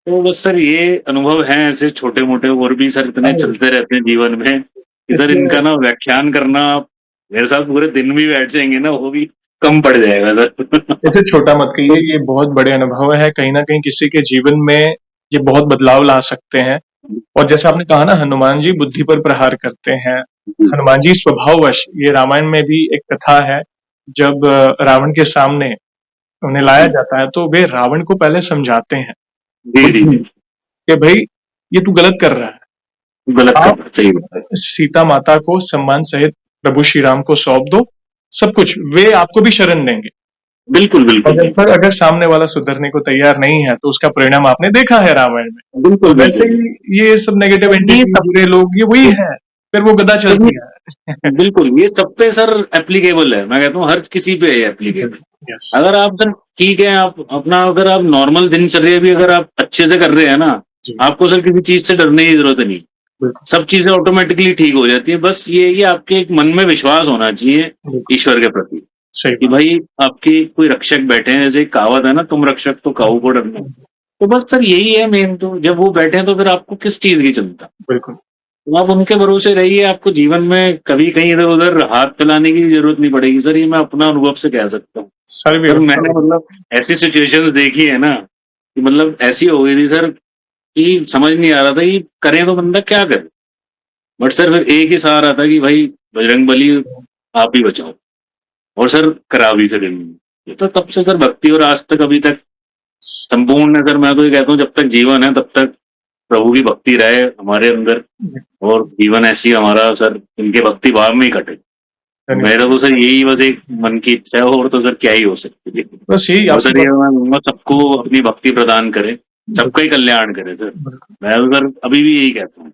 तो बस सर ये अनुभव हैं ऐसे छोटे-मोटे, और भी सर इतने अरे! चलते रहते हैं जीवन में कि सर इसमें इनका ना व्याख्यान करना, मेरे साथ पूरे दिन भी बैठ जाएँगे ना, वो भी कम पड़ जाएगा सर। इसे छोटा मत कहिए, ये बहुत बड़े अनुभव हैं, कहीं न कहीं किसी के जीवन में ये बहुत बदलाव ला सकते हैं। और जैसे आपने कहा ना हनुमान जी बुद्धि पर प्रहार करते हैं, जी, हनुमान जी स्वभाववश ये रामायण में भी एक कथा है, जब रावण के सामने उन्हें लाया जी। जाता है, तो वे रावण को पहले समझाते हैं, जी, जी, बुद्धि जी। कि भई ये तू गलत कर रहा है। गलत कर आप रहा है, सही बात। सीता माता को सम्मान सहित प्रभु श्री राम को सौंप दो, सब कुछ, वे आपको भी शरण देंगे। बिल्कुल, बिल्कुल, और बिल्कुल। अगर सामने वाला सुधरने को तैयार नहीं है, तो उसका परिणाम आपने देखा है रामायण में। बिल्कुल, तो बिल्कुल, वैसे बिल्कुल। ही ये सब नेगेटिव और ये एंटिटी, सब बुरे लोग, ये वही है, फिर वो गदा सर ये चलती है। बिल्कुल, ये सब पे सर एप्लीकेबल है। मैं कहता हूँ हर किसी पे है एप्लीकेबल। यस, अगर आप सर ठीक है, आप अपना अगर आप नॉर्मल दिनचर्या भी अगर आप अच्छे से कर रहे हैं ना, जी, आपको सर किसी चीज़ से डरने की ज़रूरत नहीं। बिल्कुल, सब चीज़ें ऑटोमैटिकली ठीक हो जाती हैं। बस ये है कि आपके एक मन में विश्वास होना चाहिए बिल्कुल, ईश्वर के प्रति, सही कि बात। भाई आपके कोई रक्षक बैठे हैं, जैसे एक कहावत है ना, तुम रक्षक तो काहू को डरना। तो बस सर यही है मेन तो, जब वो बैठे हैं तो फिर आपको किस चीज़ की चिंता? बिल्कुल, तो आप उनके भरोसे रहिए, आपको जीवन में कभी कहीं इधर-उधर हाथ फैलाने की ज़रूरत नहीं पड़ेगी। सर ये मैं अपना अनुभव से कह सकता हूँ। सारी सर व्यवस्था मैंने होगी। मतलब ऐसी सिचुएशंस देखी है ना, कि मतलब ऐसी हो गई थी सर कि समझ नहीं आ रहा था कि करें तो बंदा क्या करे? बट सर फिर एक ही सहारा था कि भाई बजरंगबली आप ही बचाओ, और सर करा भी फिर इन्होंने। ये तो तब से सर भक्ति और आज तक अभी तक संपूर्ण है सर। मैं तो ये कहता हूँ जब तक जीवन है तब तक प्रभु की भक्ति रहे हमारे अंदर, और जीवन ऐसी हमारा सर इनके भक्ति भाव में ही कटे। धन्यवाद। मेरा तो सर यही बस एक मन की इच्छा है, और तो सर क्या ही हो सकती है। बस यही और आपकी सर ये बात। मैं कहूँगा सबको अपनी भक्ति प्रदान करे, सबका ही कल्याण करे सर। बिल्कुल, मैं तो सर अभी भी यही कहता हूँ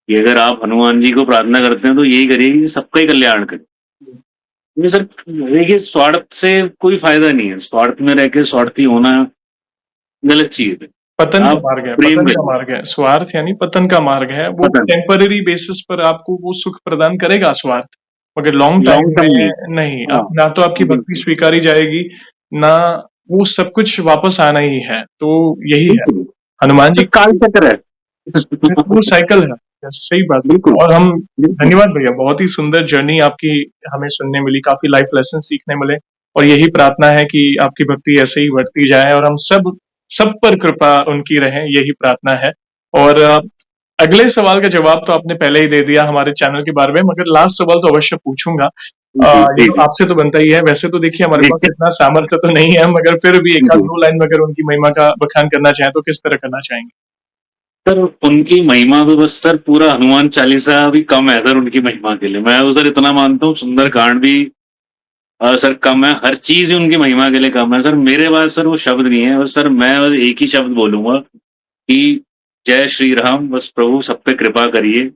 कि अगर आप हनुमान जी को प्रार्थना करते हैं तो यही करिए कि सबका ही कल्याण करे। क्योंकि सर देखिए स्वार्थ से कोई फ़ायदा नहीं है, स्वार्थ में रह के स्वार्थी होना गलत चीज़ है। पतन का आप मार्ग है, प्रेम पतन का करिए, मार्ग है। स्वार्थ यानी पतन का मार्ग है। वो पता नहीं, टेम्परेरी बेसिस पर आपको वो सुख प्रदान करेगा स्वार्थ, मगर लॉन्ग लॉन्ग टाइम टर्म नहीं। में नहीं। हाँ, आप ना तो आपकी भक्ति बिल्कुल, स्वीकारी जाएगी, ना वो सब कुछ वापस आना ही है। तो यही है, बिल्कुल। हनुमान तो जी काल की चक्र है। वो साइकिल है। सही बात है। बिल्कुल, और हम बिल्कुल। धन्यवाद भैया, बहुत ही सुंदर जर्नी आपकी हमें सुनने मिली, काफ़ी लाइफ लेसन सीखने मिले और यही प्रार्थना है कि आपकी भक्ति ऐसे ही बढ़ती जाए और हम सब सब पर कृपा उनकी रहे, यही प्रार्थना है। और अगले सवाल का जवाब तो आपने पहले ही दे दिया हमारे चैनल के बारे में, मगर लास्ट सवाल तो अवश्य पूछूंगा। जी, ये जी, तो जी। आपसे तो बनता ही है। वैसे तो देखिए हमारे जी, पास इतना सामर्थ्य तो नहीं है, मगर फिर भी एक आध जी। 2 लाइन में अगर उनकी महिमा का बखान करना चाहें, तो किस तरह करना चाहेंगे? सर उनकी महिमा तो बस सर पूरा हनुमान चालीसा भी कम है सर उनकी महिमा के लिए। मैं तो सर इतना मानता हूँ सुंदरकांड भी सर कम है, हर चीज़ ही उनकी महिमा के लिए कम है। सर मेरे पास सर वो शब्द नहीं है और सर मैं बस एक ही शब्द बोलूँगा कि जय श्री राम। बस प्रभु सब पे कृपा करिए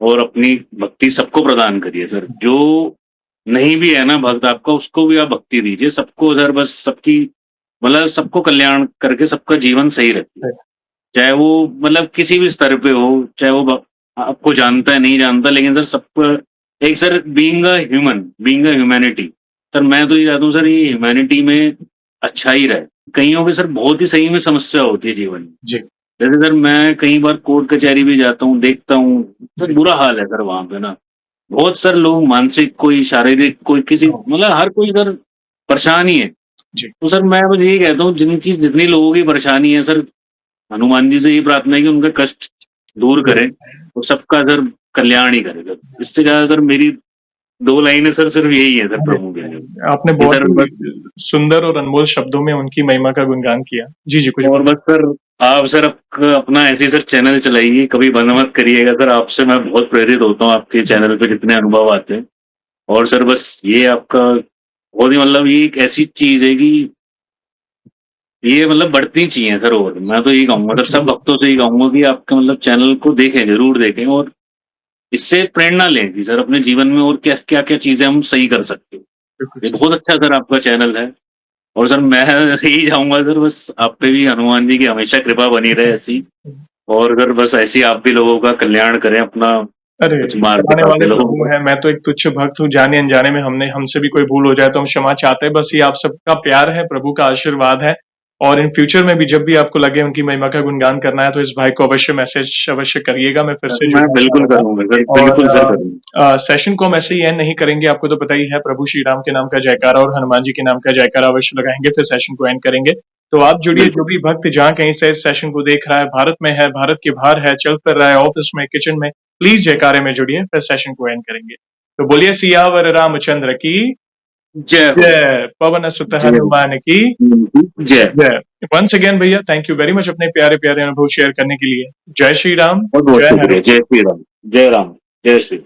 और अपनी भक्ति सबको प्रदान करिए सर। जो नहीं भी है ना भक्त आपका, उसको भी आप भक्ति दीजिए। सबको सर बस सबकी मतलब सबको कल्याण करके सबका जीवन सही रखिए। चाहे वो मतलब किसी भी स्तर पे हो, चाहे वो आपको जानता है नहीं जानता, लेकिन सर सबको एक sir being a humanity, sir मैं तो ये चाहता हूँ सर ये ह्यूमैनिटी में अच्छा ही रहे। कईयों की सर बहुत ही सही में समस्या होती है जीवन में। जी, जैसे सर मैं कई बार कोर्ट कचहरी भी जाता हूँ, देखता हूँ, सर जी। बुरा हाल है सर वहाँ पे ना। बहुत सर लोग मानसिक, कोई शारीरिक, कोई किसी हाँ, मतलब हर कोई सर परेशान ही है। जी, तो सर मैं बस यही कहता हूँ जिनकी जितनी लोगों की परेशानी है सर, हनुमान जी से यही प्रार्थना है कि उनका कष्ट दूर करें और सबका सर कल्याण ही करें सर। इससे ज़्यादा सर मेरी 2 लाइनें सर सिर्फ़ यही है सर अरे! प्रभु के लिए, आपने कि बहुत सर ही बस सुंदर और अनमोल शब्दों में उनकी महिमा का गुणगान किया। जी, जी, कुछ और बोल बस सर आप सर अपना ऐसे ही सर चैनल चलाइए, कभी बंद मत करिएगा सर। आपसे मैं बहुत प्रेरित होता हूँ, आपके जी, चैनल पे जितने अनुभव आते हैं। और सर बस ये आपका बहुत ही मतलब ये एक ऐसी चीज़ है कि ये मतलब बढ़ती चाहिए सर। और मैं तो यही कहूँगा सर, सब भक्तों से यही कहूँगा कि आपके मतलब चैनल को देखें, ज़रूर देखें और इससे प्रेरणा लें कि सर अपने जीवन में और क्या-क्या चीज़ें हम सही कर सकते हैं। बिल्कुल ये ठीक। बहुत अच्छा सर आपका चैनल है और सर मैं यही चाहूँगा सर, बस आप पे भी हनुमान जी की हमेशा कृपा बनी रहे ऐसी। और अगर बस ऐसे ही आप भी लोगों का कल्याण करें, अपना अरे! कुछ मार्ग कराने दिखाते वाले लोगों प्रभु को। हैं, मैं तो एक तुच्छ भक्त हूँ, जाने-अनजाने में हमसे भी कोई भूल हो जाए तो हम क्षमा चाहते हैं। बस ये आप सबका प्यार है, प्रभु का आशीर्वाद है। और इन फ्यूचर में भी जब भी आपको लगे उनकी महिमा का गुणगान करना है, तो इस भाई को अवश्य मैसेज अवश्य करिएगा, मैं फिर सर से मैं जुड़ना बिल्कुल चाहूँगा। करूँगा सर, और बिल्कुल सर करूँगा। सेशन को हम ऐसे ही एंड नहीं करेंगे, आपको तो पता ही है, प्रभु श्री राम के नाम का जयकारा और हनुमान जी के नाम का जयकारा अवश्य लगाएँगे, फिर सेशन को एंड करेंगे। तो आप जुड़िए, जो बिल्कुल। भी भक्त जहाँ कहीं से इस सेशन को देख रहा है, भारत में है, भारत के बाहर है, चल फिर रहा है, ऑफिस में, किचन में, प्लीज़ जयकारे में जुड़िए, फिर सेशन को एंड करेंगे। तो बोलिए सियावर रामचंद्र की जय हो। जय, पवन सुत जय हो। हनुमान की जय। जय। वंस अगेन भैया, थैंक यू वेरी मच अपने प्यारे-प्यारे अनुभव शेयर करने के लिए। जय श्री राम, बहुत-बहुत जय शुक्रिया। हनुमान। जय श्री राम। जय राम। जय श्री